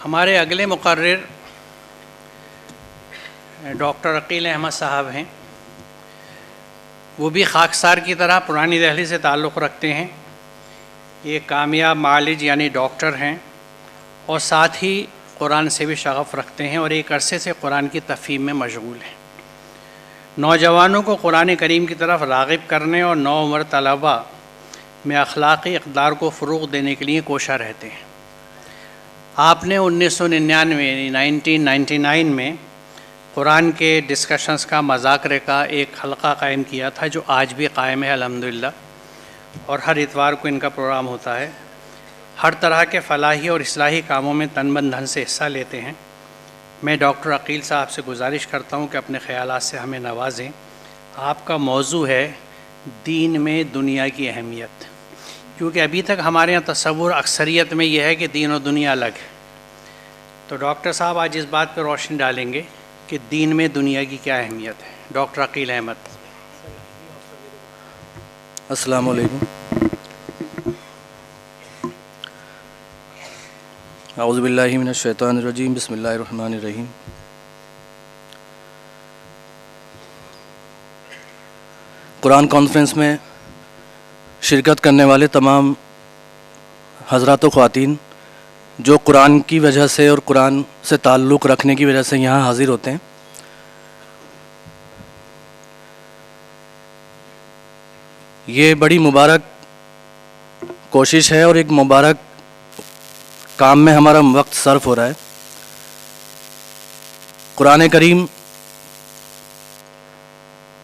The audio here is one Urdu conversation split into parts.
ہمارے اگلے مقرر ڈاکٹر عقیل احمد صاحب ہیں. وہ بھی خاکسار کی طرح پرانی دہلی سے تعلق رکھتے ہیں. یہ کامیاب معالج یعنی ڈاکٹر ہیں اور ساتھ ہی قرآن سے بھی شغف رکھتے ہیں اور ایک عرصے سے قرآن کی تفہیم میں مشغول ہیں. نوجوانوں کو قرآن کریم کی طرف راغب کرنے اور نوعمر طلباء میں اخلاقی اقدار کو فروغ دینے کے لیے کوشاں رہتے ہیں. آپ نے 1999 میں قرآن کے ڈسکشنز کا مذاکرے کا ایک حلقہ قائم کیا تھا جو آج بھی قائم ہے الحمدللہ، اور ہر اتوار کو ان کا پروگرام ہوتا ہے. ہر طرح کے فلاحی اور اصلاحی کاموں میں تن من دھن سے حصہ لیتے ہیں. میں ڈاکٹر عقیل صاحب سے گزارش کرتا ہوں کہ اپنے خیالات سے ہمیں نوازیں. آپ کا موضوع ہے دین میں دنیا کی اہمیت، کیونکہ ابھی تک ہمارے یہاں تصور اکثریت میں یہ ہے کہ دین اور دنیا الگ ہے. تو ڈاکٹر صاحب آج اس بات پہ روشنی ڈالیں گے کہ دین میں دنیا کی کیا اہمیت ہے. ڈاکٹر عقیل احمد. السلام علیکم. اعوذ باللہ من الشیطان الرجیم. بسم اللہ الرحمن الرحیم. قرآن کانفرنس میں شرکت کرنے والے تمام حضرات و خواتین جو قرآن کی وجہ سے اور قرآن سے تعلق رکھنے کی وجہ سے یہاں حاضر ہوتے ہیں، یہ بڑی مبارک کوشش ہے اور ایک مبارک کام میں ہمارا وقت صرف ہو رہا ہے. قرآن کریم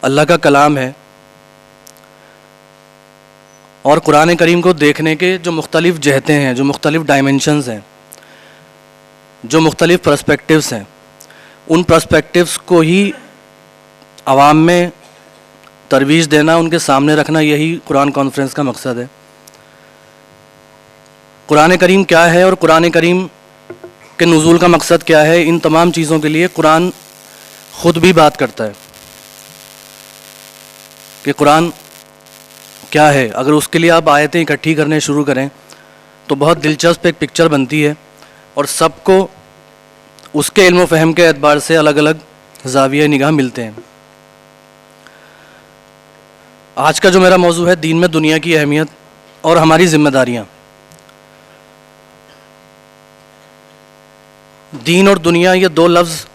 اللہ کا کلام ہے اور قرآن کریم کو دیکھنے کے جو مختلف جہتیں ہیں، جو مختلف ڈائمنشنز ہیں، جو مختلف پرسپیکٹیوز ہیں، ان پرسپیکٹیوز کو ہی عوام میں ترویج دینا، ان کے سامنے رکھنا، یہی قرآن کانفرنس کا مقصد ہے. قرآن کریم کیا ہے اور قرآن کریم کے نزول کا مقصد کیا ہے، ان تمام چیزوں کے لیے قرآن خود بھی بات کرتا ہے کہ قرآن کیا ہے. اگر اس کے لیے آپ آیتیں اکٹھی کرنے شروع کریں تو بہت دلچسپ ایک پکچر بنتی ہے اور سب کو اس کے علم و فہم کے اعتبار سے الگ الگ زاویہ نگاہ ملتے ہیں. آج کا جو میرا موضوع ہے دین میں دنیا کی اہمیت اور ہماری ذمہ داریاں. دین اور دنیا یہ دو لفظ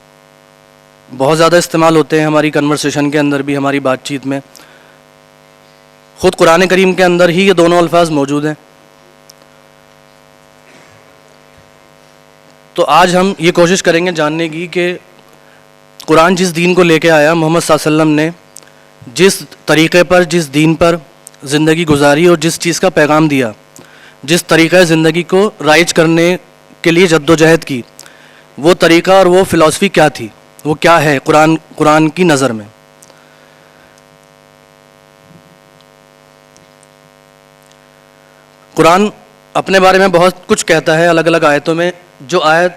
بہت زیادہ استعمال ہوتے ہیں ہماری کنورسیشن کے اندر بھی، ہماری بات چیت میں. خود قرآن کریم کے اندر ہی یہ دونوں الفاظ موجود ہیں. تو آج ہم یہ کوشش کریں گے جاننے کی کہ قرآن جس دین کو لے کے آیا، محمد صلی اللہ علیہ وسلم نے جس طریقے پر، جس دین پر زندگی گزاری اور جس چیز کا پیغام دیا، جس طریقہ زندگی کو رائج کرنے کے لیے جد و جہد کی، وہ طریقہ اور وہ فلسفی کیا تھی، وہ کیا ہے قرآن کی نظر میں. قرآن اپنے بارے میں بہت کچھ کہتا ہے الگ الگ آیتوں میں. جو آیت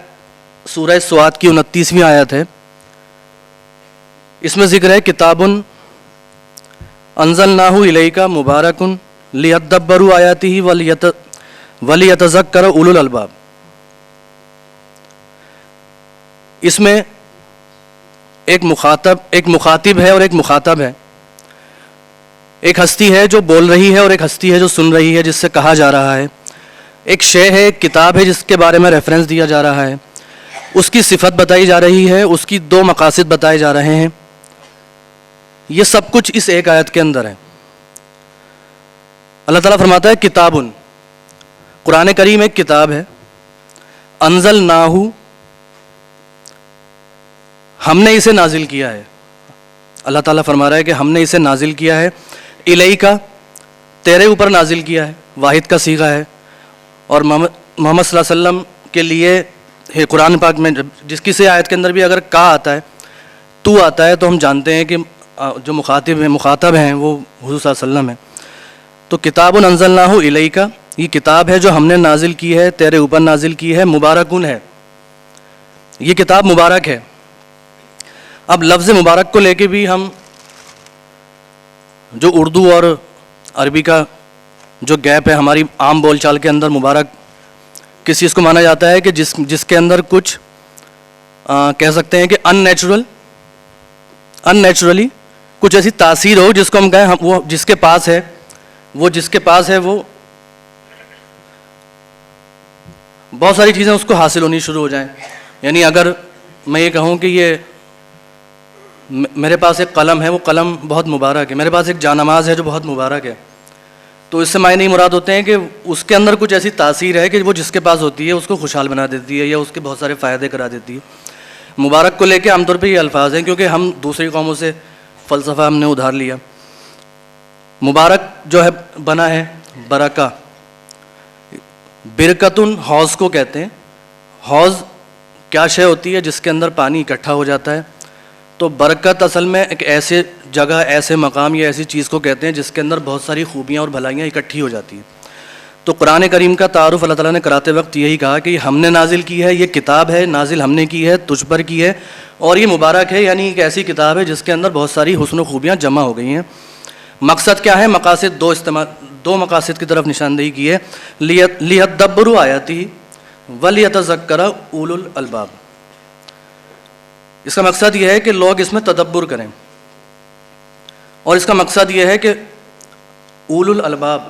سورہ سواد کی 29ویں آیت ہے، اس میں ذکر ہے کتاب انزلناہ الیک مبارک لیدبروا آیاتہ ولیتذکر اولو الالباب. اس میں ایک مخاطب ہے اور ایک مخاطب ہے. ایک ہستی ہے جو بول رہی ہے اور ایک ہستی ہے جو سن رہی ہے، جس سے کہا جا رہا ہے. ایک شے ہے، ایک کتاب ہے جس کے بارے میں ریفرنس دیا جا رہا ہے، اس کی صفت بتائی جا رہی ہے، اس کی دو مقاصد بتائے جا رہے ہیں. یہ سب کچھ اس ایک آیت کے اندر ہے. اللہ تعالیٰ فرماتا ہے کتاب، قرآن کریم ایک کتاب ہے. انزلناہ، ہم نے اسے نازل کیا ہے. اللہ تعالیٰ فرما رہا ہے کہ ہم نے اسے نازل کیا ہے. الیک، تیرے اوپر نازل کیا ہے، واحد کا صیغہ ہے. اور محمد صلی اللہ علیہ وسلم کے لیے قرآن پاک میں جس کسی آیت کے اندر بھی اگر کا آتا ہے، تو آتا ہے، تو ہم جانتے ہیں کہ جو مخاطب ہیں وہ حضور صلی اللہ علیہ وسلم ہیں. تو کتاب انزلناہ الیک، یہ کتاب ہے جو ہم نے نازل کی ہے، تیرے اوپر نازل کی ہے. مبارکن ہے، یہ کتاب مبارک ہے. اب لفظ مبارک کو لے کے بھی ہم جو اردو اور عربی کا جو گیپ ہے ہماری عام بول چال کے اندر، مبارک کس چیز کو مانا جاتا ہے کہ جس کے اندر کچھ کہہ سکتے ہیں کہ ان نیچرلی کچھ ایسی تاثیر ہو جس کو ہم کہیں وہ جس کے پاس ہے وہ بہت ساری چیزیں اس کو حاصل ہونی شروع ہو جائیں. یعنی اگر میں یہ کہوں کہ یہ میرے پاس ایک قلم ہے، وہ قلم بہت مبارک ہے، میرے پاس ایک جانماز ہے جو بہت مبارک ہے، تو اس سے معنی مراد ہوتے ہیں کہ اس کے اندر کچھ ایسی تاثیر ہے کہ وہ جس کے پاس ہوتی ہے اس کو خوشحال بنا دیتی ہے یا اس کے بہت سارے فائدے کرا دیتی ہے. مبارک کو لے کے عام طور پہ یہ الفاظ ہیں کیونکہ ہم دوسری قوموں سے فلسفہ ہم نے ادھار لیا. مبارک جو ہے بنا ہے برکہ، برکتن حوض کو کہتے ہیں. حوض کیا شے ہوتی ہے جس کے اندر پانی اکٹھا ہو جاتا ہے، تو برکت اصل میں ایک ایسے جگہ، ایسے مقام یا ایسی چیز کو کہتے ہیں جس کے اندر بہت ساری خوبیاں اور بھلائیاں اکٹھی ہو جاتی ہیں. تو قرآن کریم کا تعارف اللہ تعالیٰ نے کراتے وقت یہی کہا کہ یہ ہم نے نازل کی ہے، یہ کتاب ہے نازل ہم نے کی ہے، تجھ پر کی ہے، اور یہ مبارک ہے، یعنی ایک ایسی کتاب ہے جس کے اندر بہت ساری حسن و خوبیاں جمع ہو گئی ہیں. مقصد کیا ہے؟ مقاصد دو مقاصد کی طرف نشاندہی کی ہے. لیدبروا آیاتہ ولیتذکر اولو الالباب. اس کا مقصد یہ ہے کہ لوگ اس میں تدبر کریں، اور اس کا مقصد یہ ہے کہ اولو الالباب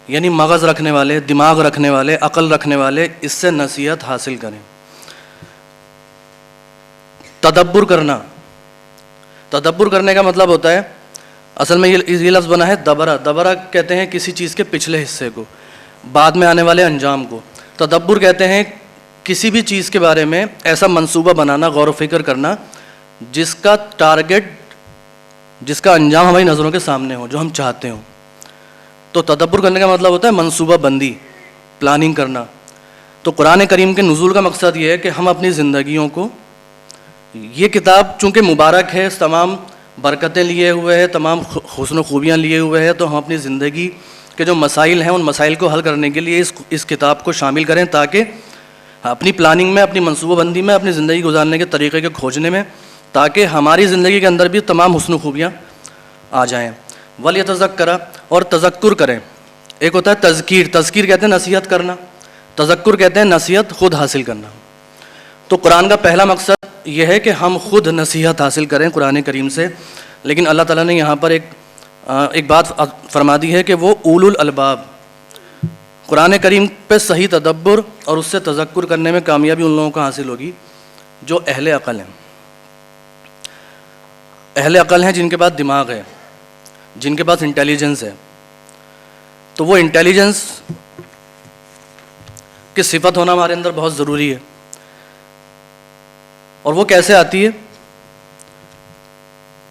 یعنی مغز رکھنے والے، دماغ رکھنے والے، عقل رکھنے والے اس سے نصیحت حاصل کریں. تدبر کرنے کا مطلب ہوتا ہے، اصل میں یہ لفظ بنا ہے دبرہ کہتے ہیں کسی چیز کے پچھلے حصے کو، بعد میں آنے والے انجام کو. تدبر کہتے ہیں کسی بھی چیز کے بارے میں ایسا منصوبہ بنانا، غور و فکر کرنا جس کا ٹارگٹ، جس کا انجام ہماری نظروں کے سامنے ہو، جو ہم چاہتے ہوں. تو تدبر کرنے کا مطلب ہوتا ہے منصوبہ بندی، پلاننگ کرنا. تو قرآن کریم کے نزول کا مقصد یہ ہے کہ ہم اپنی زندگیوں کو، یہ کتاب چونکہ مبارک ہے، تمام برکتیں لیے ہوئے ہے، تمام حسن و خوبیاں لیے ہوئے ہے، تو ہم اپنی زندگی کے جو مسائل ہیں ان مسائل کو حل کرنے کے لیے اس کتاب کو شامل کریں، تاکہ اپنی پلاننگ میں، اپنی منصوبہ بندی میں، اپنی زندگی گزارنے کے طریقے کے کھوجنے میں، تاکہ ہماری زندگی کے اندر بھی تمام حسن و خوبیاں آ جائیں. ولیتذکر، اور تذکر کریں. ایک ہوتا ہے تذکیر کہتے ہیں نصیحت کرنا، تذکر کہتے ہیں نصیحت خود حاصل کرنا. تو قرآن کا پہلا مقصد یہ ہے کہ ہم خود نصیحت حاصل کریں قرآن کریم سے. لیکن اللہ تعالیٰ نے یہاں پر ایک بات فرما دی ہے کہ وہ اولو الالباب، قرآن کریم پہ صحیح تدبر اور اس سے تذکر کرنے میں کامیابی ان لوگوں کو حاصل ہوگی جو اہل عقل ہیں. اہل عقل ہیں جن کے پاس دماغ ہے، جن کے پاس انٹیلیجنس ہے. تو وہ انٹیلیجنس کی صفت ہونا ہمارے اندر بہت ضروری ہے. اور وہ کیسے آتی ہے؟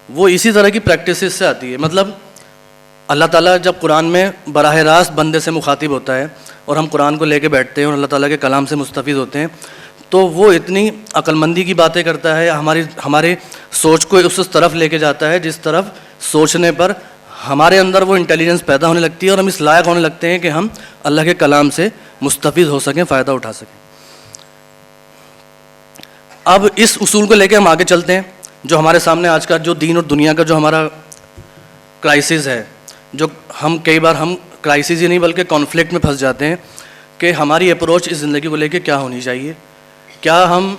وہ اسی طرح کی پریکٹسز سے آتی ہے. مطلب اللہ تعالیٰ جب قرآن میں براہ راست بندے سے مخاطب ہوتا ہے اور ہم قرآن کو لے کے بیٹھتے ہیں اور اللہ تعالیٰ کے کلام سے مستفید ہوتے ہیں، تو وہ اتنی عقل مندی کی باتیں کرتا ہے، ہمارے سوچ کو اس طرف لے کے جاتا ہے جس طرف سوچنے پر ہمارے اندر وہ انٹیلیجنس پیدا ہونے لگتی ہے اور ہم اس لائق ہونے لگتے ہیں کہ ہم اللہ کے کلام سے مستفید ہو سکیں، فائدہ اٹھا سکیں. اب اس اصول کو لے کے ہم آگے چلتے ہیں. جو ہمارے سامنے آج کا جو دین اور دنیا کا جو ہمارا کرائسس ہے، جو ہم کئی بار ہم کرائسس ہی نہیں بلکہ کانفلکٹ میں پھنس جاتے ہیں کہ ہماری اپروچ اس زندگی کو لے کے کیا ہونی چاہیے. کیا ہم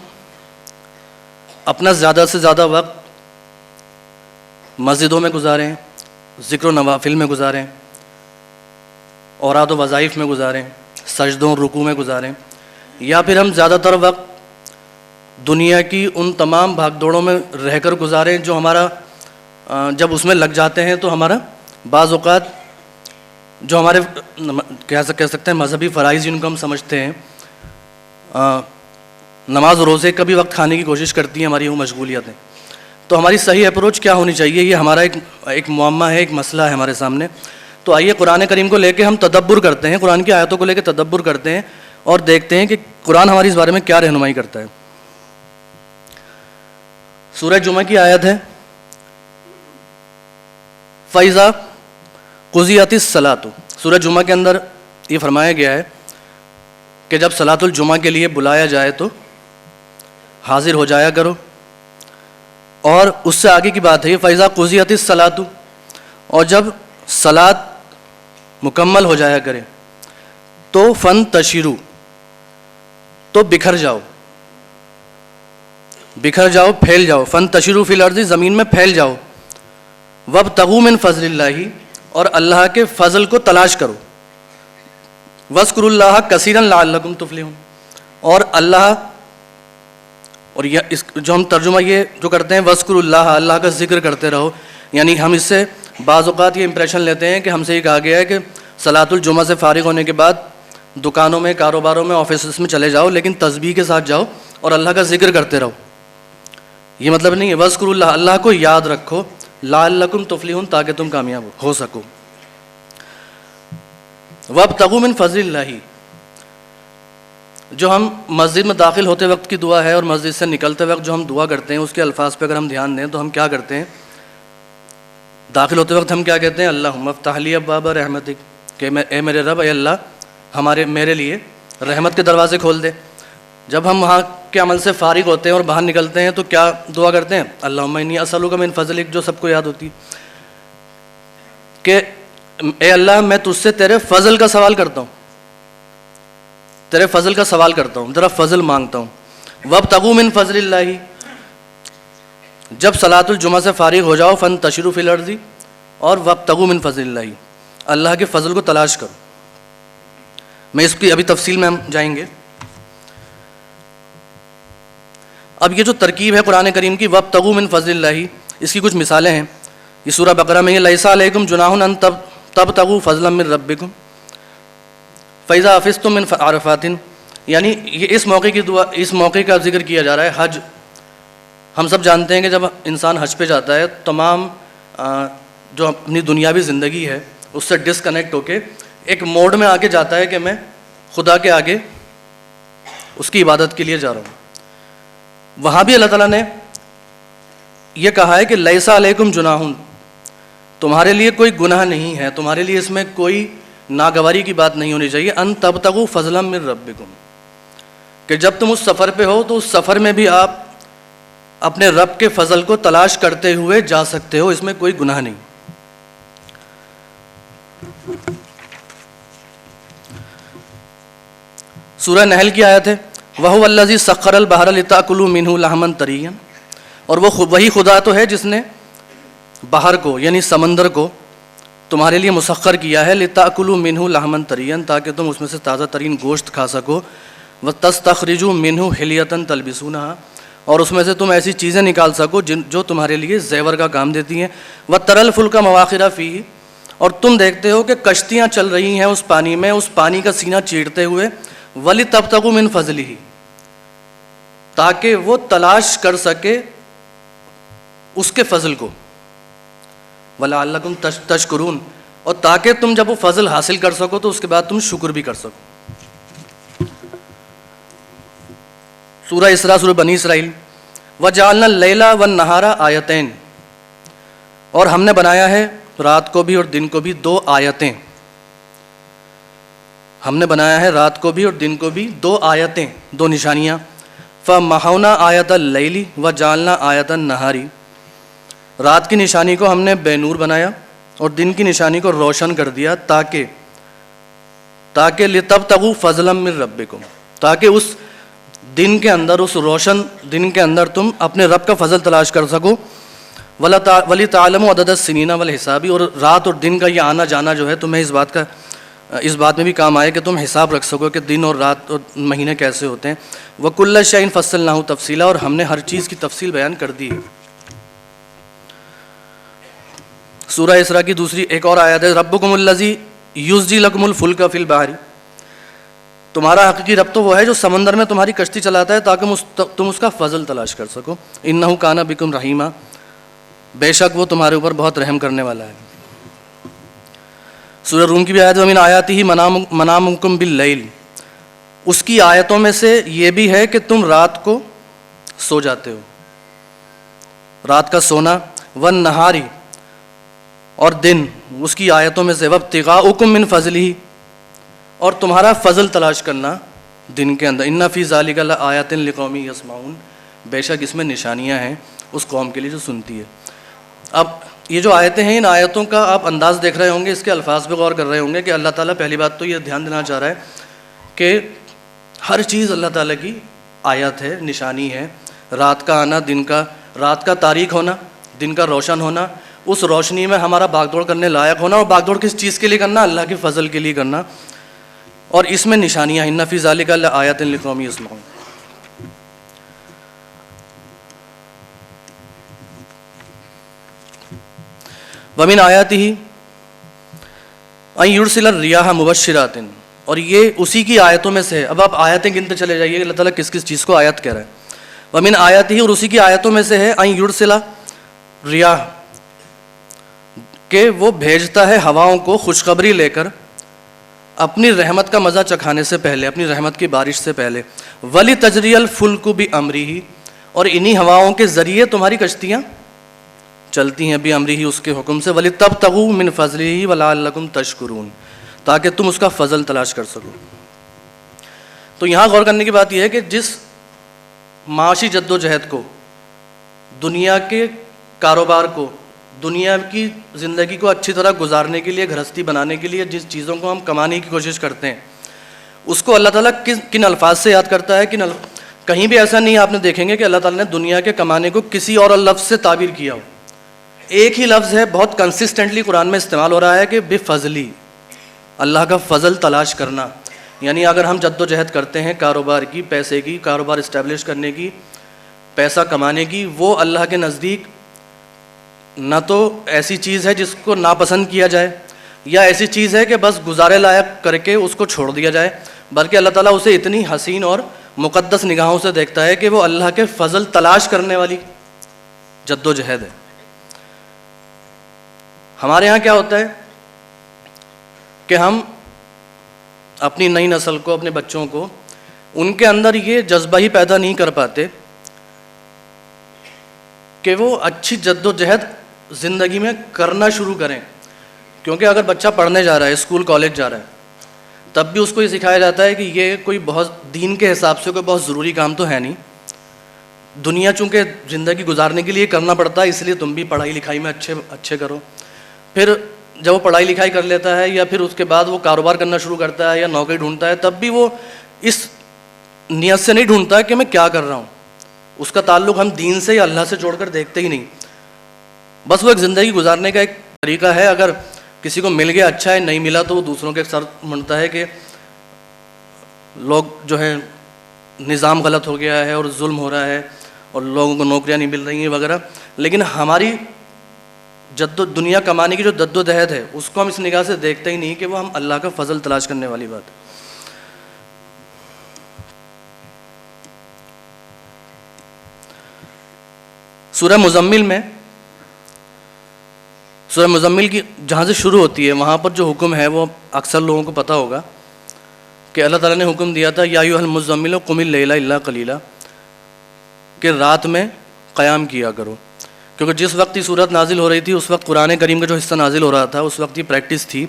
اپنا زیادہ سے زیادہ وقت مسجدوں میں گزاریں، ذکر و نوافل میں گزاریں، اوراد و وظائف میں گزاریں، سجدوں اور رکوع میں گزاریں، یا پھر ہم زیادہ تر وقت دنیا کی ان تمام بھاگ دوڑوں میں رہ کر گزاریں جو ہمارا جب اس میں لگ جاتے ہیں تو ہمارا بعض اوقات جو ہمارے کہہ سکتے ہیں مذہبی فرائض جن کو ہم سمجھتے ہیں، نماز روزے کا بھی وقت کھانے کی کوشش کرتی ہیں ہماری وہ مشغولیتیں. تو ہماری صحیح اپروچ کیا ہونی چاہیے؟ یہ ہمارا ایک معمہ ہے، ایک مسئلہ ہے ہمارے سامنے. تو آئیے قرآن کریم کو لے کے ہم تدبر کرتے ہیں، قرآن کی آیتوں کو لے کے تدبر کرتے ہیں اور دیکھتے ہیں کہ قرآن ہماری اس بارے میں کیا رہنمائی کرتا ہے. سورہ جمعہ کی آیت ہے فَإِذَا قُضِيَتِ الصَّلَاةُ. سورہ جمعہ کے اندر یہ فرمایا گیا ہے کہ جب صلاۃ الجمعہ کے لیے بلایا جائے تو حاضر ہو جایا کرو. اور اس سے آگے کی بات ہے یہ فَإِذَا قُضِيَتِ الصَّلَاةُ، اور جب صلاۃ مکمل ہو جایا کرے تو فن تشیرو، تو بکھر جاؤ، بکھر جاؤ، پھیل جاؤ، فن تشیرو فی الارض، زمین میں پھیل جاؤ، وابتغوا من فضل اللہ، اور اللہ کے فضل کو تلاش کرو، واذکروا اللہ کثیرا لعلکم تفلحون، اور اللہ، اور یہ اس جو ہم ترجمہ یہ جو کرتے ہیں واذکروا اللہ، اللہ کا ذکر کرتے رہو، یعنی ہم اس سے بعض اوقات یہ امپریشن لیتے ہیں کہ ہم سے یہ کہا گیا ہے کہ صلاۃ الجمعہ سے فارغ ہونے کے بعد دکانوں میں، کاروباروں میں، آفیسز میں چلے جاؤ، لیکن تسبیح کے ساتھ جاؤ اور اللہ کا ذکر کرتے رہو. یہ مطلب نہیں ہے. واذکروا اللہ، اللہ کو یاد رکھو، لعلکم تفلحون، تاکہ تم کامیاب ہو سکو. وابتغوا من فضل اللہ، جو ہم مسجد میں داخل ہوتے وقت کی دعا ہے اور مسجد سے نکلتے وقت جو ہم دعا کرتے ہیں، اس کے الفاظ پہ اگر ہم دھیان دیں تو ہم کیا کرتے ہیں؟ داخل ہوتے وقت ہم کیا کہتے ہیں؟ اللہم افتح لی ابواب رحمتک، کہ اے میرے رب، اے اللہ میرے لیے رحمت کے دروازے کھول دے. جب ہم وہاں کے عمل سے فارغ ہوتے ہیں اور باہر نکلتے ہیں تو کیا دعا کرتے ہیں؟ اللہم انی اسألک من فضلک، جو سب کو یاد ہوتی ہے کہ اے اللہ میں تجھ سے تیرے فضل کا سوال کرتا ہوں، تیرے فضل کا سوال کرتا ہوں، ذرا فضل مانگتا ہوں. وابتغوا من فضل اللہ، جب صلاۃ الجمعہ سے فارغ ہو جاؤ، فانتشروا فی الارض، اور وابتغوا من فضل اللہ، اللہ کے فضل کو تلاش کرو. میں اس کی ابھی تفصیل میں ہم جائیں گے. اب یہ جو ترکیب ہے قرآن کریم کی وابتغوا من فضل اللہ، اس کی کچھ مثالیں ہیں. یہ سورہ بقرہ میں یہ لیس علیکم جناح ان تبتغوا فضلا من ربکم فاذا افضتم من عرفات، یعنی یہ اس موقع کی دعا، اس موقع کا ذکر کیا جا رہا ہے. حج، ہم سب جانتے ہیں کہ جب انسان حج پہ جاتا ہے تمام جو اپنی دنیاوی زندگی ہے اس سے ڈسکنیکٹ ہو کے ایک موڈ میں آ کے جاتا ہے کہ میں خدا کے آگے اس کی عبادت کے لیے جا رہا ہوں. وہاں بھی اللہ تعالیٰ نے یہ کہا ہے کہ لیسا علیکم جناح، تمہارے لیے کوئی گناہ نہیں ہے، تمہارے لیے اس میں کوئی ناگواری کی بات نہیں ہونی چاہیے. ان تبتغوا فضلا من ربکم، کہ جب تم اس سفر پہ ہو تو اس سفر میں بھی آپ اپنے رب کے فضل کو تلاش کرتے ہوئے جا سکتے ہو، اس میں کوئی گناہ نہیں. سورہ نحل کی آیت ہے وَهُوَ الَّذِي سَخَّرَ الْبَحْرَ لِتَأْكُلُوا مِنْهُ لَحْمًا طَرِيًّا، اور وہ وہی خدا تو ہے جس نے باہر کو یعنی سمندر کو تمہارے لیے مسخر کیا ہے لِتَأْكُلُوا مِنْهُ لَحْمًا طَرِيًّا، تاکہ تم اس میں سے تازہ ترین گوشت کھا سکو. وَتَسْتَخْرِجُوا مِنْهُ حِلْيَةً تَلْبِسُونَهَا، اور اس میں سے تم ایسی چیزیں نکال سکو جو تمہارے لیے زیور کا کام دیتی ہیں. وَتَرَى الْفُلْكَ مَوَاخِرَ فِيهِ، اور تم دیکھتے ہو کہ کشتیاں چل رہی ہیں اس پانی میں، اس پانی کا سینہ چیرتے ہوئے. وَلِتَبْتَغُوا مِنْ فَضْلِهِ، تاکہ وہ تلاش کر سکے اس کے فضل کو. وَلَعَلَّكُمْ تَشْكُرُونَ، اور تاکہ تم جب وہ فضل حاصل کر سکو تو اس کے بعد تم شکر بھی کر سکو. سورہ اسراء، سورہ بنی اسرائیل. وَجَعَلْنَا اللَّيْلَ وَالنَّهَارَ آیتین، اور ہم نے بنایا ہے رات کو بھی اور دن کو بھی دو آیتیں. ہم نے بنایا ہے رات کو بھی اور دن کو بھی دو آیتیں، دو نشانیاں. فَمَحَوْنَا آیَةَ اللَّيْلِ وَجَعَلْنَا آیَةَ النَّهَارِ، رات کی نشانی کو ہم نے بے نور بنایا اور دن کی نشانی کو روشن کر دیا، تاکہ لِتَبْتَغُوا فَضْلًا مِّن رَبِّكُمْ، تاکہ اس دن کے اندر، اس روشن دن کے اندر تم اپنے رب کا فضل تلاش کر سکو. وَلِتَعْلَمُوا عَدَدَ السِّنِينَ وَالْحِسَابِ، اور رات اور دن کا یہ آنا جانا جو ہے تمہیں اس بات میں بھی کام آئے کہ تم حساب رکھ سکو کہ دن اور رات اور مہینے کیسے ہوتے ہیں. وَكُلَّ شَيْءٍ فَصَّلْنَاهُ تَفْصِيلًا، اور ہم نے ہر چیز کی تفصیل بیان کر دی ہے. سورہ اسراء کی دوسری ایک اور آیت ہے ربکم الذی یزجی لکم الفلک فی البحر، تمہارا حقیقی رب تو وہ ہے جو سمندر میں تمہاری کشتی چلاتا ہے تاکہ تم اس کا فضل تلاش کر سکو. انہ کان بکم رحیما، بے شک وہ تمہارے اوپر بہت رحم کرنے والا ہے. سورہ روم کی بھی آیت ومن آیاتہ منامکم باللیل، اس کی آیتوں میں سے یہ بھی ہے کہ تم رات کو سو جاتے ہو، رات کا سونا. والنہاری، اور دن اس کی آیتوں میں سے وابتغاؤکم من فضلہ، اور تمہارا فضل تلاش کرنا دن کے اندر. ان فی ذلک لآیات لقوم یسمعون، بے شک اس میں نشانیاں ہیں اس قوم کے لیے جو سنتی ہے. اب یہ جو آیتیں ہیں، ان آیتوں کا آپ انداز دیکھ رہے ہوں گے، اس کے الفاظ پہ غور کر رہے ہوں گے کہ اللہ تعالیٰ پہلی بات تو یہ دھیان دینا چاہ رہا ہے کہ ہر چیز اللہ تعالیٰ کی آیت ہے، نشانی ہے. رات کا آنا، رات کا تاریک ہونا، دن کا روشن ہونا، اس روشنی میں ہمارا بھاگ دوڑ کرنے لائق ہونا. اور بھاگ دوڑ کس چیز کے لیے کرنا؟ اللہ کے فضل کے لیے کرنا. اور اس میں نشانیاں، ان فی ذالک لآیات لقوم یسمعون. ومن آیاتہ ان یرسل الریاح مبشرات، اور یہ اسی کی آیتوں میں سے ہے. اب آپ آیتیں گنتے چلے جائیے اللہ تعالیٰ کس کس چیز کو آیت کہہ رہا ہے. ومن آیاتہ، اور اسی کی آیتوں میں سے ہے ان یرسل ریاح، کہ وہ بھیجتا ہے ہواؤں کو خوشخبری لے کر اپنی رحمت کا مزہ چکھانے سے پہلے، اپنی رحمت کی بارش سے پہلے. وَلِتَجْرِيَ الْفُلْكُ بِأَمْرِهِ، اور انہی ہواؤں کے ذریعے تمہاری کشتیاں چلتی ہیں، بِأَمْرِهِ، اس کے حکم سے. وَلِتَبْتَغُوا مِنْ فَضْلِهِ وَلَعَلَّكُمْ تَشْكُرُونَ، تاکہ تم اس کا فضل تلاش کر سکو. تو یہاں غور کرنے کی بات یہ ہے کہ جس معاشی جد و جہد کو، دنیا کے کاروبار کو، دنیا کی زندگی کو اچھی طرح گزارنے کے لیے، گھرستی بنانے کے لیے جس چیزوں کو ہم کمانے کی کوشش کرتے ہیں، اس کو اللہ تعالیٰ کن الفاظ سے یاد کرتا ہے. کہیں بھی ایسا نہیں آپ نے دیکھیں گے کہ اللہ تعالیٰ نے دنیا کے کمانے کو کسی اور لفظ سے تعبیر کیا ہو. ایک ہی لفظ ہے، بہت کنسسٹنٹلی قرآن میں استعمال ہو رہا ہے کہ بفضلی، اللہ کا فضل تلاش کرنا. یعنی اگر ہم جد و جہد کرتے ہیں کاروبار کی، پیسے کی، کاروبار اسٹیبلش کرنے کی، پیسہ کمانے کی، وہ اللہ کے نزدیک نہ تو ایسی چیز ہے جس کو ناپسند کیا جائے، یا ایسی چیز ہے کہ بس گزارے لائق کر کے اس کو چھوڑ دیا جائے، بلکہ اللہ تعالیٰ اسے اتنی حسین اور مقدس نگاہوں سے دیکھتا ہے کہ وہ اللہ کے فضل تلاش کرنے والی جد و جہد ہے. ہمارے ہاں کیا ہوتا ہے کہ ہم اپنی نئی نسل کو، اپنے بچوں کو، ان کے اندر یہ جذبہ ہی پیدا نہیں کر پاتے کہ وہ اچھی جد و جہد زندگی میں کرنا شروع کریں. کیونکہ اگر بچہ پڑھنے جا رہا ہے، اسکول کالج جا رہا ہے، تب بھی اس کو یہ سکھایا جاتا ہے کہ یہ کوئی بہت دین کے حساب سے کوئی بہت ضروری کام تو ہے نہیں. دنیا چونکہ زندگی گزارنے کے لیے کرنا پڑتا ہے، اس لیے تم بھی پڑھائی لکھائی میں اچھے کرو. پھر جب وہ پڑھائی لکھائی کر لیتا ہے، یا پھر اس کے بعد وہ کاروبار کرنا شروع کرتا ہے یا نوکری ڈھونڈتا ہے، تب بھی وہ اس نیت سے نہیں ڈھونڈتا کہ میں کیا کر رہا ہوں. اس کا تعلق ہم دین سے یا اللہ سے جوڑ کر دیکھتے ہی نہیں. بس وہ ایک زندگی گزارنے کا ایک طریقہ ہے. اگر کسی کو مل گیا اچھا ہے، نہیں ملا تو وہ دوسروں کے سر منڈتا ہے کہ لوگ جو ہے نظام غلط ہو گیا ہے اور ظلم ہو رہا ہے اور لوگوں کو نوکریاں نہیں مل رہی ہیں وغیرہ. لیکن ہماری دنیا کمانے کی جو جد و جہد ہے، اس کو ہم اس نگاہ سے دیکھتے ہی نہیں کہ وہ ہم اللہ کا فضل تلاش کرنے والی بات ہے. سورہ مزمل کی جہاں سے شروع ہوتی ہے، وہاں پر جو حکم ہے وہ اکثر لوگوں کو پتہ ہوگا کہ اللہ تعالیٰ نے حکم دیا تھا یا ایھا المزمل قم اللیل الا قلیلا، کہ رات میں قیام کیا کرو. کیونکہ جس وقت یہ صورت نازل ہو رہی تھی، اس وقت قرآن کریم کا جو حصہ نازل ہو رہا تھا، اس وقت یہ پریکٹس تھی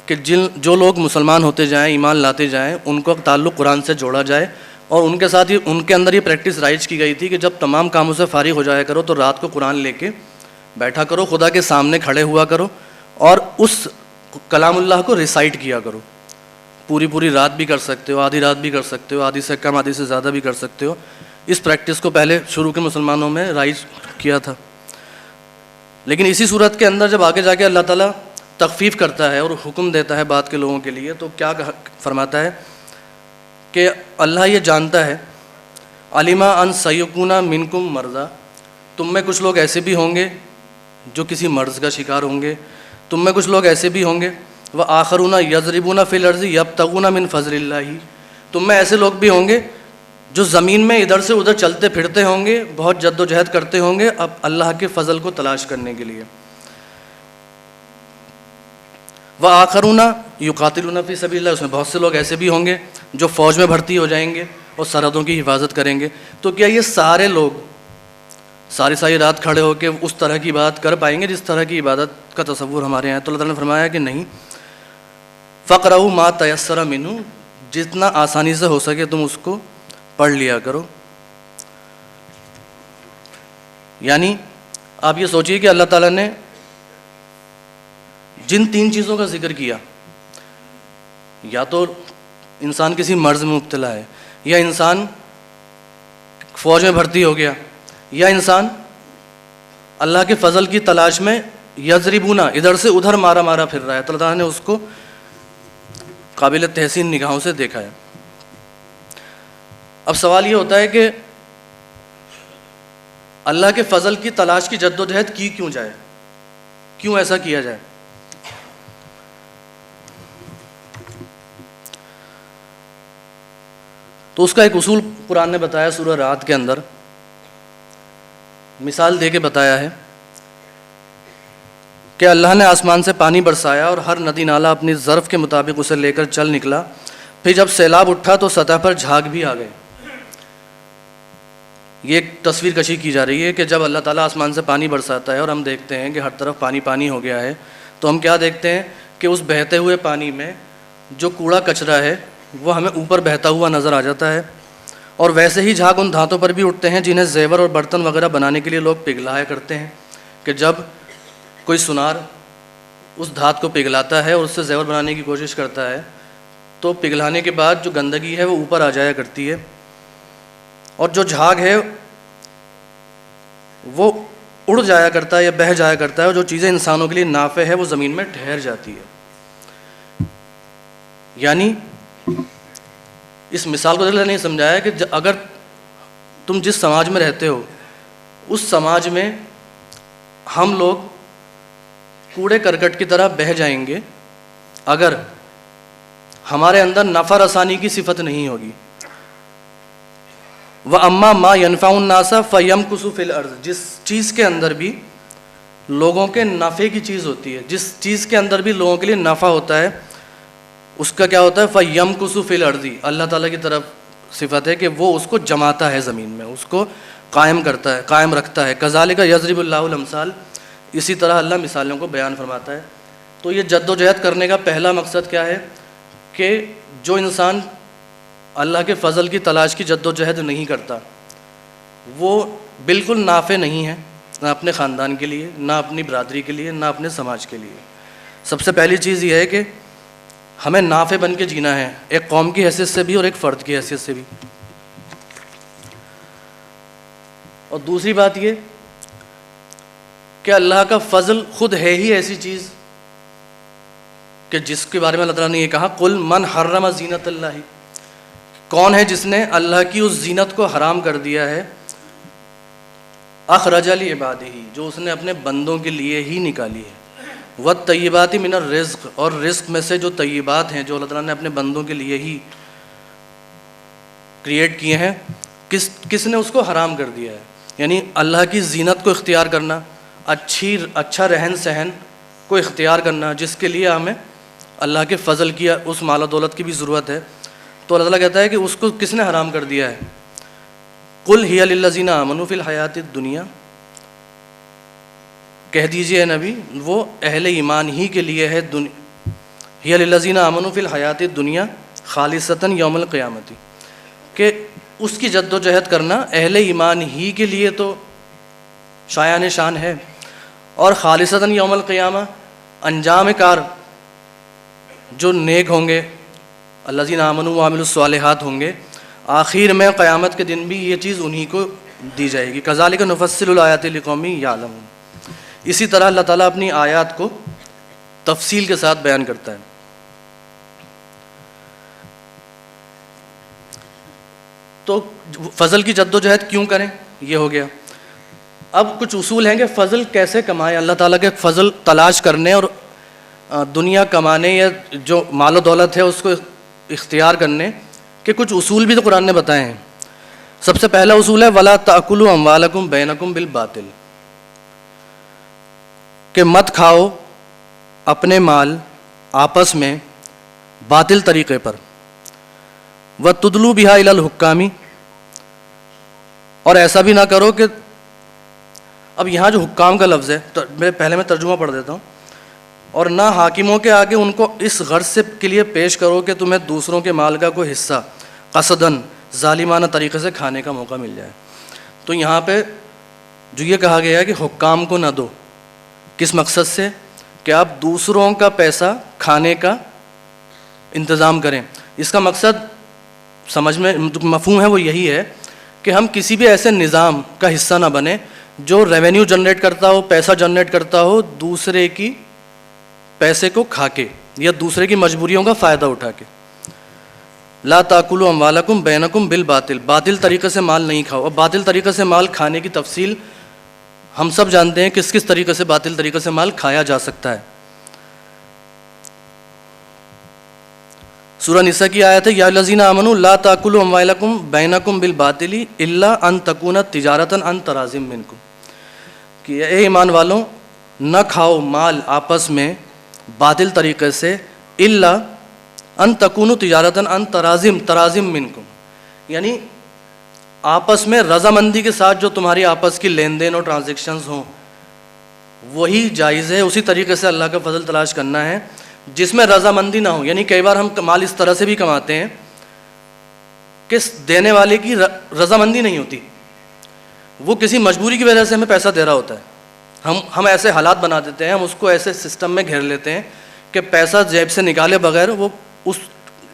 کہ جو لوگ مسلمان ہوتے جائیں، ایمان لاتے جائیں، ان کو تعلق قرآن سے جوڑا جائے. اور ان کے ساتھ ہی ان کے اندر یہ پریکٹس رائج کی گئی تھی کہ جب تمام کاموں سے فارغ ہو جایا کرو تو رات کو قرآن لے کے بیٹھا کرو، خدا کے سامنے کھڑے ہوا کرو اور اس کلام اللہ کو ریسائٹ کیا کرو. پوری رات بھی کر سکتے ہو، آدھی رات بھی کر سکتے ہو، آدھی سے کم آدھی سے زیادہ بھی کر سکتے ہو. اس پریکٹس کو پہلے شروع کے مسلمانوں میں رائج کیا تھا. لیکن اسی صورت کے اندر جب آگے جا کے اللہ تعالیٰ تخفیف کرتا ہے اور حکم دیتا ہے بات کے لوگوں کے لیے، تو کیا فرماتا ہے کہ اللہ یہ جانتا ہے، عَلِمَ أَن سَيَكُونَ مِنكُم مَرْضَىٰ، تم میں کچھ لوگ ایسے بھی ہوں گے جو کسی مرض کا شکار ہوں گے، تم میں کچھ لوگ ایسے بھی ہوں گے وَآخَرُونَ يَضْرِبُونَ فِي الْأَرْضِ يَبْتَغُونَ مِن فَضْلِ اللَّهِ، تم میں ایسے لوگ بھی ہوں گے جو زمین میں ادھر سے ادھر چلتے پھرتے ہوں گے، بہت جد و جہد کرتے ہوں گے اب اللہ کے فضل کو تلاش کرنے کے لیے. وَآخَرُونَ يُقَاتِلُونَ فِي سَبِيلِ اللَّهِ، اس میں بہت سے لوگ ایسے بھی ہوں گے جو فوج میں بھرتی ہو جائیں گے اور سرحدوں کی حفاظت کریں گے. تو کیا یہ سارے لوگ ساری رات کھڑے ہو کے اس طرح کی بات کر پائیں گے جس طرح کی عبادت کا تصور ہمارے یہاں؟ تو اللہ تعالیٰ نے فرمایا کہ نہیں. فَقْرَؤُوا مَا تَيَسَّرَ مِنْهُ، جتنا آسانی سے ہو سکے تم اس کو پڑھ لیا کرو. یعنی آپ یہ سوچیے کہ اللہ تعالیٰ نے جن 3 چیزوں کا ذکر کیا، یا تو انسان کسی مرض میں مبتلا ہے، یا انسان فوج میں بھرتی ہو گیا، یا انسان اللہ کے فضل کی تلاش میں یضربونا ادھر سے ادھر مارا مارا پھر رہا ہے، تو اللہ تعالیٰ نے اس کو قابل تحسین نگاہوں سے دیکھا ہے۔ اب سوال یہ ہوتا ہے کہ اللہ کے فضل کی تلاش کی جد و جہد کی کیوں جائے، کیوں ایسا کیا جائے؟ تو اس کا ایک اصول قرآن نے بتایا سورہ رعد کے اندر، مثال دے کے بتایا ہے کہ اللہ نے آسمان سے پانی برسایا اور ہر ندی نالا اپنی ظرف کے مطابق اسے لے کر چل نکلا، پھر جب سیلاب اٹھا تو سطح پر جھاگ بھی آ گئے۔ یہ ایک تصویر کشی کی جا رہی ہے کہ جب اللہ تعالیٰ آسمان سے پانی برساتا ہے اور ہم دیکھتے ہیں کہ ہر طرف پانی پانی ہو گیا ہے، تو ہم کیا دیکھتے ہیں کہ اس بہتے ہوئے پانی میں جو کوڑا کچرا ہے وہ ہمیں اوپر بہتا ہوا نظر آ جاتا ہے، اور ویسے ہی جھاگ ان دھاتوں پر بھی اٹھتے ہیں جنہیں زیور اور برتن وغیرہ بنانے کے لیے لوگ پگھلایا کرتے ہیں، کہ جب کوئی سنار اس دھات کو پگھلاتا ہے اور اس سے زیور بنانے کی کوشش کرتا ہے تو پگھلانے کے بعد جو گندگی ہے وہ اوپر آ جایا کرتی ہے، اور جو جھاگ ہے وہ اڑ جایا کرتا ہے یا بہہ جایا کرتا ہے، اور جو چیزیں انسانوں کے لیے نافع ہے وہ زمین میں ٹھہر جاتی ہے۔ یعنی اس مثال کو اللہ نے سمجھایا کہ اگر تم جس سماج میں رہتے ہو اس سماج میں ہم لوگ کوڑے کرکٹ کی طرح بہہ جائیں گے اگر ہمارے اندر نفع رسانی کی صفت نہیں ہوگی۔ وَأَمَّا مَا يَنْفَعُ النَّاسَ فَيَمْكُثُ فِي الْأَرْضِ، جس چیز کے اندر بھی لوگوں کے نفع کی چیز ہوتی ہے، جس چیز کے اندر بھی لوگوں کے لیے نفع ہوتا ہے، اس کا کیا ہوتا ہے؟ فَيَمْكُثُ فِي الْأَرْضِ، اللہ تعالیٰ کی طرف صفت ہے کہ وہ اس کو جماتا ہے زمین میں، اس کو قائم کرتا ہے، قائم رکھتا ہے۔ كَذَلِكَ يَضْرِبُ اللَّهُ الْأَمْثَالَ، اسی طرح اللہ مثالوں کو بیان فرماتا ہے۔ تو یہ جد و جہد کرنے کا پہلا مقصد کیا ہے کہ جو انسان اللہ کے فضل کی تلاش کی جد و جہد نہیں کرتا وہ بالکل نافع نہیں ہے، نہ اپنے خاندان کے لیے، نہ اپنی برادری کے لیے، نہ اپنے سماج کے لیے۔ سب سے پہلی چیز یہ ہے کہ ہمیں نافع بن کے جینا ہے، ایک قوم کی حیثیت سے بھی اور ایک فرد کی حیثیت سے بھی۔ اور دوسری بات یہ کہ اللہ کا فضل خود ہے ہی ایسی چیز کہ جس کے بارے میں اللہ تعالیٰ نے یہ کہا قل من حرم زینت اللہ، کون ہے جس نے اللہ کی اس زینت کو حرام کر دیا ہے؟ اخرج لعبادہ، جو اس نے اپنے بندوں کے لیے ہی نکالی ہے۔ والطیبات من الرزق، اور رزق میں سے جو طیبات ہیں جو اللہ تعالیٰ نے اپنے بندوں کے لیے ہی کریٹ کیے ہیں، کس نے اس کو حرام کر دیا ہے؟ یعنی اللہ کی زینت کو اختیار کرنا، اچھا رہن سہن کو اختیار کرنا، جس کے لیے ہمیں اللہ کے فضل کی اس مال و دولت کی بھی ضرورت ہے، تو اللہ تعالیٰ کہتا ہے کہ اس کو کس نے حرام کر دیا ہے؟ قل ہی للذین آمنوا فی الحیات الدنیا، کہہ دیجئے نبی وہ اہل ایمان ہی کے لیے ہے، ہی للذین آمنوا فی الحیات الدنیا خالصۃ یوم القیامت، کہ اس کی جد و جہد کرنا اہل ایمان ہی کے لیے تو شایان شان ہے، اور خالصۃ یوم القیامہ انجام کار جو نیک ہوں گے، الذین آمنوا وعملوا الصالحات ہوں گے، آخر میں قیامت کے دن بھی یہ چیز انہی کو دی جائے گی۔ کذالک نفصل الآیات لقوم یعلمون، اسی طرح اللہ تعالیٰ اپنی آیات کو تفصیل کے ساتھ بیان کرتا ہے۔ تو فضل کی جد و جہد کیوں کریں، یہ ہو گیا۔ اب کچھ اصول ہیں کہ فضل کیسے کمائیں، اللہ تعالیٰ کے فضل تلاش کرنے اور دنیا کمانے یا جو مال و دولت ہے اس کو اختیار کرنے کے کچھ اصول بھی تو قرآن نے بتائے ہیں۔ سب سے پہلا اصول ہے وَلَا تَأْكُلُوا أَمْوَالَكُمْ بَيْنَكُمْ بِالْبَاطِلِ، کہ مت کھاؤ اپنے مال آپس میں باطل طریقے پر۔ وَتُدْلُوا بِهَا إِلَى الْحُكَّامِ، اور ایسا بھی نہ کرو کہ اب یہاں جو حکام کا لفظ ہے پہلے میں ترجمہ پڑھ دیتا ہوں، اور نہ حاکموں کے آگے ان کو اس غرض سے کے لیے پیش کرو کہ تمہیں دوسروں کے مال کا کوئی حصہ قصداً ظالمانہ طریقے سے کھانے کا موقع مل جائے۔ تو یہاں پہ جو یہ کہا گیا ہے کہ حکام کو نہ دو، کس مقصد سے؟ کہ آپ دوسروں کا پیسہ کھانے کا انتظام کریں، اس کا مقصد سمجھ میں مفہوم ہے وہ یہی ہے کہ ہم کسی بھی ایسے نظام کا حصہ نہ بنیں جو ریونیو جنریٹ کرتا ہو، پیسہ جنریٹ کرتا ہو دوسرے کی پیسے کو کھا کے یا دوسرے کی مجبوریوں کا فائدہ اٹھا کے. لا تاکلوا اموالکم بینکم بالباطل، باطل طریقے سے مال نہیں کھاؤ. اب باطل طریقے سے مال کھانے کی تفصیل ہم سب جانتے ہیں کس کس طریقے سے باطل طریقے سے مال کھایا جا سکتا ہے. سورہ نساء کی آیت ہے یا الذین آمنوا لا تاکلوا اموالکم بینکم بالباطل الا ان تکون تجارتا عن تراض منکم، کہ اے ایمان والوں نہ کھاؤ مال آپس میں باطل طریقے سے الا ان تکون تجارتا عن تراض منکم، یعنی آپس میں رضامندی کے ساتھ جو تمہاری آپس کی لین دین اور ٹرانزیکشنز ہوں وہی جائز ہے. اسی طریقے سے اللہ کا فضل تلاش کرنا ہے جس میں رضامندی نہ ہو. یعنی کئی بار ہم مال اس طرح سے بھی کماتے ہیں کہ دینے والے کی رضامندی نہیں ہوتی، وہ کسی مجبوری کی وجہ سے ہمیں پیسہ دے رہا ہوتا ہے. ہم ایسے حالات بنا دیتے ہیں، ہم اس کو ایسے سسٹم میں گھیر لیتے ہیں کہ پیسہ جیب سے نکالے بغیر وہ اس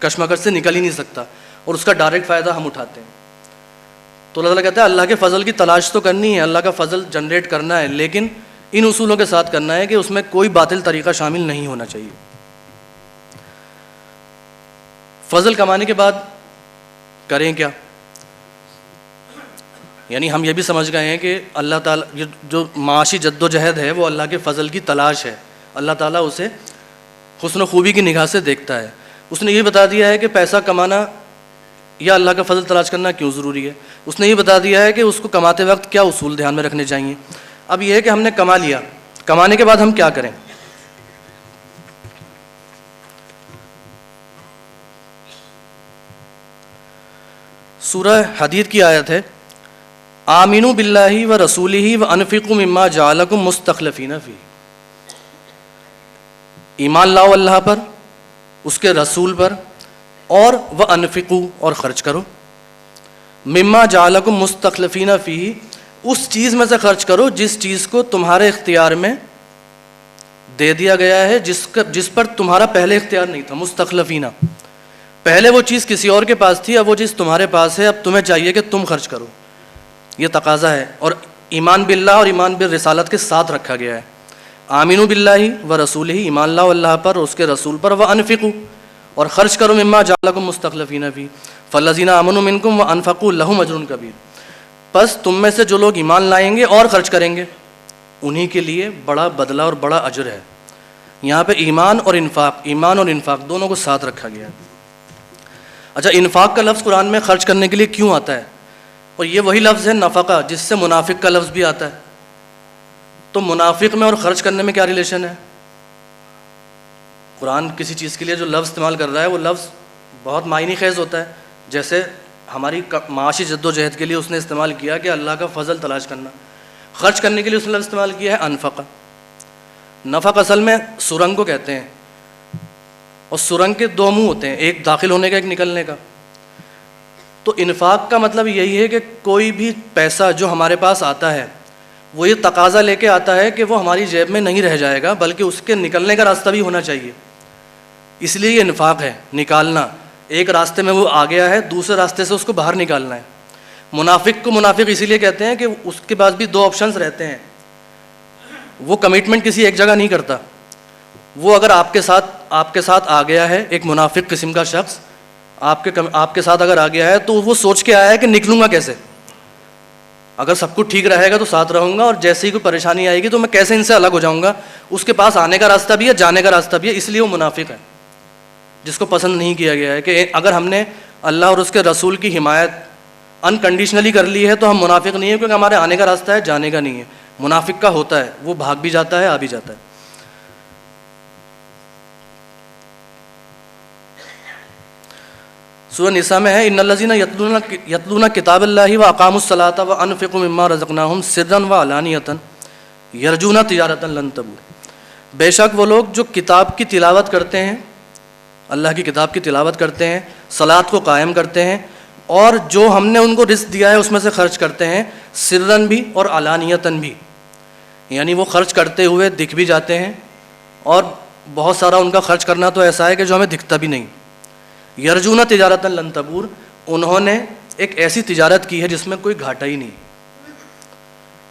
کشمکش سے نکل ہی نہیں سکتا، اور اس کا ڈائریکٹ فائدہ ہم اٹھاتے ہیں. تو اللہ تعالیٰ کہتا ہے اللہ کے فضل کی تلاش تو کرنی ہے، اللہ کا فضل جنریٹ کرنا ہے، لیکن ان اصولوں کے ساتھ کرنا ہے کہ اس میں کوئی باطل طریقہ شامل نہیں ہونا چاہیے. فضل کمانے کے بعد کریں کیا؟ یعنی ہم یہ بھی سمجھ گئے ہیں کہ اللہ تعالیٰ جو معاشی جد و جہد ہے وہ اللہ کے فضل کی تلاش ہے. اللہ تعالیٰ اسے حسن و خوبی کی نگاہ سے دیکھتا ہے. اس نے یہ بتا دیا ہے کہ پیسہ کمانا یا اللہ کا فضل تلاش کرنا کیوں ضروری ہے. اس نے یہ بتا دیا ہے کہ اس کو کماتے وقت کیا اصول دھیان میں رکھنے چاہیے. اب یہ ہے کہ ہم نے کما لیا، کمانے کے بعد ہم کیا کریں؟ سورہ حدید کی آیت ہے آمینوا باللہ و رسولہ و انفقوا مما جعلکم مستخلفین فیہ. ایمان لاؤ اللہ پر، اس کے رسول پر، اور وانفقوا اور خرچ کرو. مما جعلکم مستخلفین فیہ، اس چیز میں سے خرچ کرو جس چیز کو تمہارے اختیار میں دے دیا گیا ہے، جس پر تمہارا پہلے اختیار نہیں تھا. مستخلفینہ، پہلے وہ چیز کسی اور کے پاس تھی، اب وہ چیز تمہارے پاس ہے، اب تمہیں چاہیے کہ تم خرچ کرو. یہ تقاضا ہے، اور ایمان باللہ اور ایمان بالرسالت کے ساتھ رکھا گیا ہے. آمینوا باللہ و رسولہ، ایمان لاؤ اللہ پر اور اس کے رسول پر، وانفقوا اور خرچ کرو مما جعلکم مستخلفین فیہ فالذین آمنوا منکم وانفقوا لہم اجر کبیر. پس تم میں سے جو لوگ ایمان لائیں گے اور خرچ کریں گے انہی کے لیے بڑا بدلہ اور بڑا اجر ہے. یہاں پہ ایمان اور انفاق دونوں کو ساتھ رکھا گیا ہے. اچھا، انفاق کا لفظ قرآن میں خرچ کرنے کے لیے کیوں آتا ہے؟ اور یہ وہی لفظ ہے نفقہ جس سے منافق کا لفظ بھی آتا ہے. تو منافق میں اور خرچ کرنے میں کیا ریلیشن ہے؟ قرآن کسی چیز کے لیے جو لفظ استعمال کر رہا ہے وہ لفظ بہت معنی خیز ہوتا ہے. جیسے ہماری معاشی جد و جہد کے لیے اس نے استعمال کیا کہ اللہ کا فضل تلاش کرنا. خرچ کرنے کے لیے اس نے لفظ استعمال کیا ہے انفقہ. نفق اصل میں سرنگ کو کہتے ہیں، اور سرنگ کے دو منہ ہوتے ہیں، ایک داخل ہونے کا، ایک نکلنے کا. تو انفاق کا مطلب یہی ہے کہ کوئی بھی پیسہ جو ہمارے پاس آتا ہے وہ یہ تقاضا لے کے آتا ہے کہ وہ ہماری جیب میں نہیں رہ جائے گا، بلکہ اس کے نکلنے کا راستہ بھی ہونا چاہیے. اس لیے یہ انفاق ہے، نکالنا. ایک راستے میں وہ آ گیا ہے، دوسرے راستے سے اس کو باہر نکالنا ہے. منافق کو منافق اسی لیے کہتے ہیں کہ اس کے پاس بھی دو آپشنز رہتے ہیں. وہ کمٹمنٹ کسی ایک جگہ نہیں کرتا. وہ اگر آپ کے ساتھ آ گیا ہے، ایک منافق قسم کا شخص آپ کے ساتھ اگر آ گیا ہے تو وہ سوچ کے آیا ہے کہ نکلوں گا کیسے. اگر سب کچھ ٹھیک رہے گا تو ساتھ رہوں گا، اور جیسے ہی کوئی پریشانی آئے گی تو میں کیسے ان سے الگ ہو جاؤں گا. اس کے پاس آنے کا راستہ بھی ہے، جانے کا راستہ بھی ہے. اس لیے وہ منافق ہے جس کو پسند نہیں کیا گیا ہے کہ اگر ہم نے اللہ اور اس کے رسول کی حمایت انکنڈیشنلی کر لی ہے تو ہم منافق نہیں ہیں، کیونکہ ہمارے آنے کا راستہ ہے، جانے کا نہیں ہے. منافق کا ہوتا ہے، وہ بھاگ بھی جاتا ہے، آ بھی جاتا ہے. سورہ نساء میں ہے ان الذین یتلون کتاب اللہ واقاموا الصلاۃ وانفقوا مما رزقناہم سرا وعلانیۃ یرجون تجارۃ لن تبور. بے شک وہ لوگ جو کتاب کی تلاوت کرتے ہیں، اللہ کی کتاب کی تلاوت کرتے ہیں، صلاۃ کو قائم کرتے ہیں، اور جو ہم نے ان کو رزق دیا ہے اس میں سے خرچ کرتے ہیں، سرن بھی اور علانیتاً بھی. یعنی وہ خرچ کرتے ہوئے دکھ بھی جاتے ہیں، اور بہت سارا ان کا خرچ کرنا تو ایسا ہے کہ جو ہمیں دکھتا بھی نہیں. یرجون تجارتا لن تبور، انہوں نے ایک ایسی تجارت کی ہے جس میں کوئی گھاٹا ہی نہیں.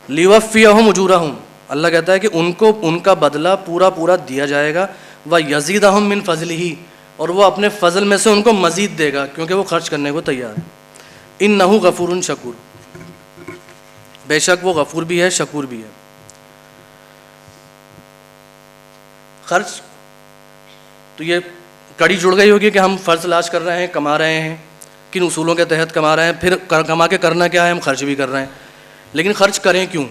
لیوفیہم اجورہم، اللہ کہتا ہے کہ ان کو ان کا بدلہ پورا پورا دیا جائے گا. ویزیدہم من فضلہ، اور وہ اپنے فضل میں سے ان کو مزید دے گا کیونکہ وہ خرچ کرنے کو تیار ہے. انہ غفور شکور، بے شک وہ غفور بھی ہے شکور بھی ہے. خرچ تو یہ کڑی جڑ گئی ہوگی کہ ہم فرض تلاش کر رہے ہیں، کما رہے ہیں، کن اصولوں کے تحت کما رہے ہیں، پھر کما کے کرنا کیا ہے، ہم خرچ بھی کر رہے ہیں. لیکن خرچ کریں کیوں،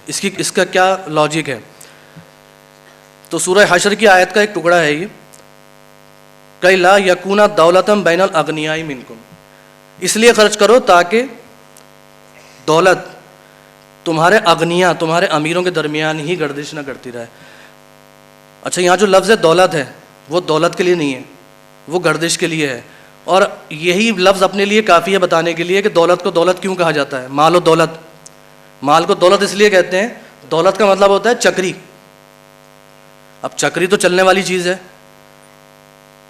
اس کا کیا لاجک ہے؟ تو سورہ حشر کی آیت کا ایک ٹکڑا ہے یہ، کہ لا یکون دولتم بین الاغنیاء منکم، اس لیے خرچ کرو تاکہ دولت تمہارے اغنیاء، تمہارے امیروں کے درمیان ہی گردش نہ کرتی رہے. اچھا، یہاں جو لفظ دولت ہے وہ دولت کے لیے نہیں ہے، وہ گردش کے لیے ہے. اور یہی لفظ اپنے لیے کافی ہے بتانے کے لیے کہ دولت کو دولت کیوں کہا جاتا ہے. مال و دولت، مال کو دولت اس لیے کہتے ہیں، دولت کا مطلب ہوتا ہے چکری. اب چکری تو چلنے والی چیز ہے،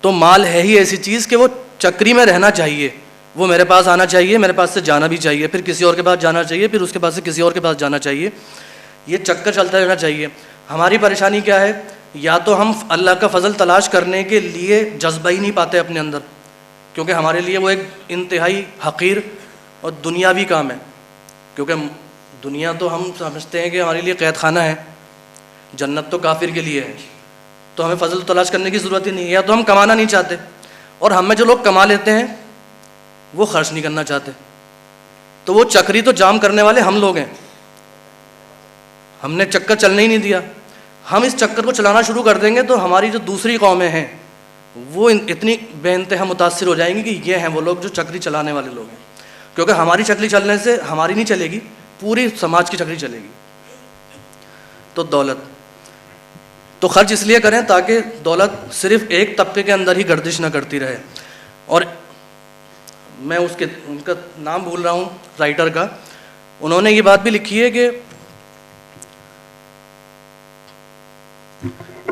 تو مال ہے ہی ایسی چیز کہ وہ چکری میں رہنا چاہیے، وہ میرے پاس آنا چاہیے، میرے پاس سے جانا بھی چاہیے، پھر کسی اور کے پاس جانا چاہیے، پھر اس کے پاس سے کسی اور کے پاس جانا چاہیے. یہ چکر چلتا رہنا چاہیے. ہماری پریشانی کیا ہے؟ یا تو ہم اللہ کا فضل تلاش کرنے کے لیے جذبہ ہی نہیں پاتے اپنے اندر، کیونکہ ہمارے لیے وہ ایک انتہائی حقیر اور دنیاوی کام ہے. کیونکہ دنیا تو ہم سمجھتے ہیں کہ ہمارے لیے قید خانہ ہے، جنت تو کافر کے لیے ہے، تو ہمیں فضل تلاش کرنے کی ضرورت ہی نہیں ہے. یا تو ہم کمانا نہیں چاہتے، اور ہم میں جو لوگ کما لیتے ہیں وہ خرچ نہیں کرنا چاہتے. تو وہ چکری تو جام کرنے والے ہم لوگ ہیں، ہم نے چکر چلنے ہی نہیں دیا. ہم اس چکر کو چلانا شروع کر دیں گے تو ہماری جو دوسری قومیں ہیں وہ اتنی بے انتہا متاثر ہو جائیں گی کہ یہ ہیں وہ لوگ جو چکری چلانے والے لوگ ہیں. کیونکہ ہماری چکری چلنے سے ہماری نہیں چلے گی، پوری سماج کی چکری چلے گی. تو دولت تو خرچ اس لیے کریں تاکہ دولت صرف ایک طبقے کے اندر ہی گردش نہ کرتی رہے. اور میں ان کا نام بھول رہا ہوں رائٹر کا، انہوں نے یہ بات بھی لکھی ہے کہ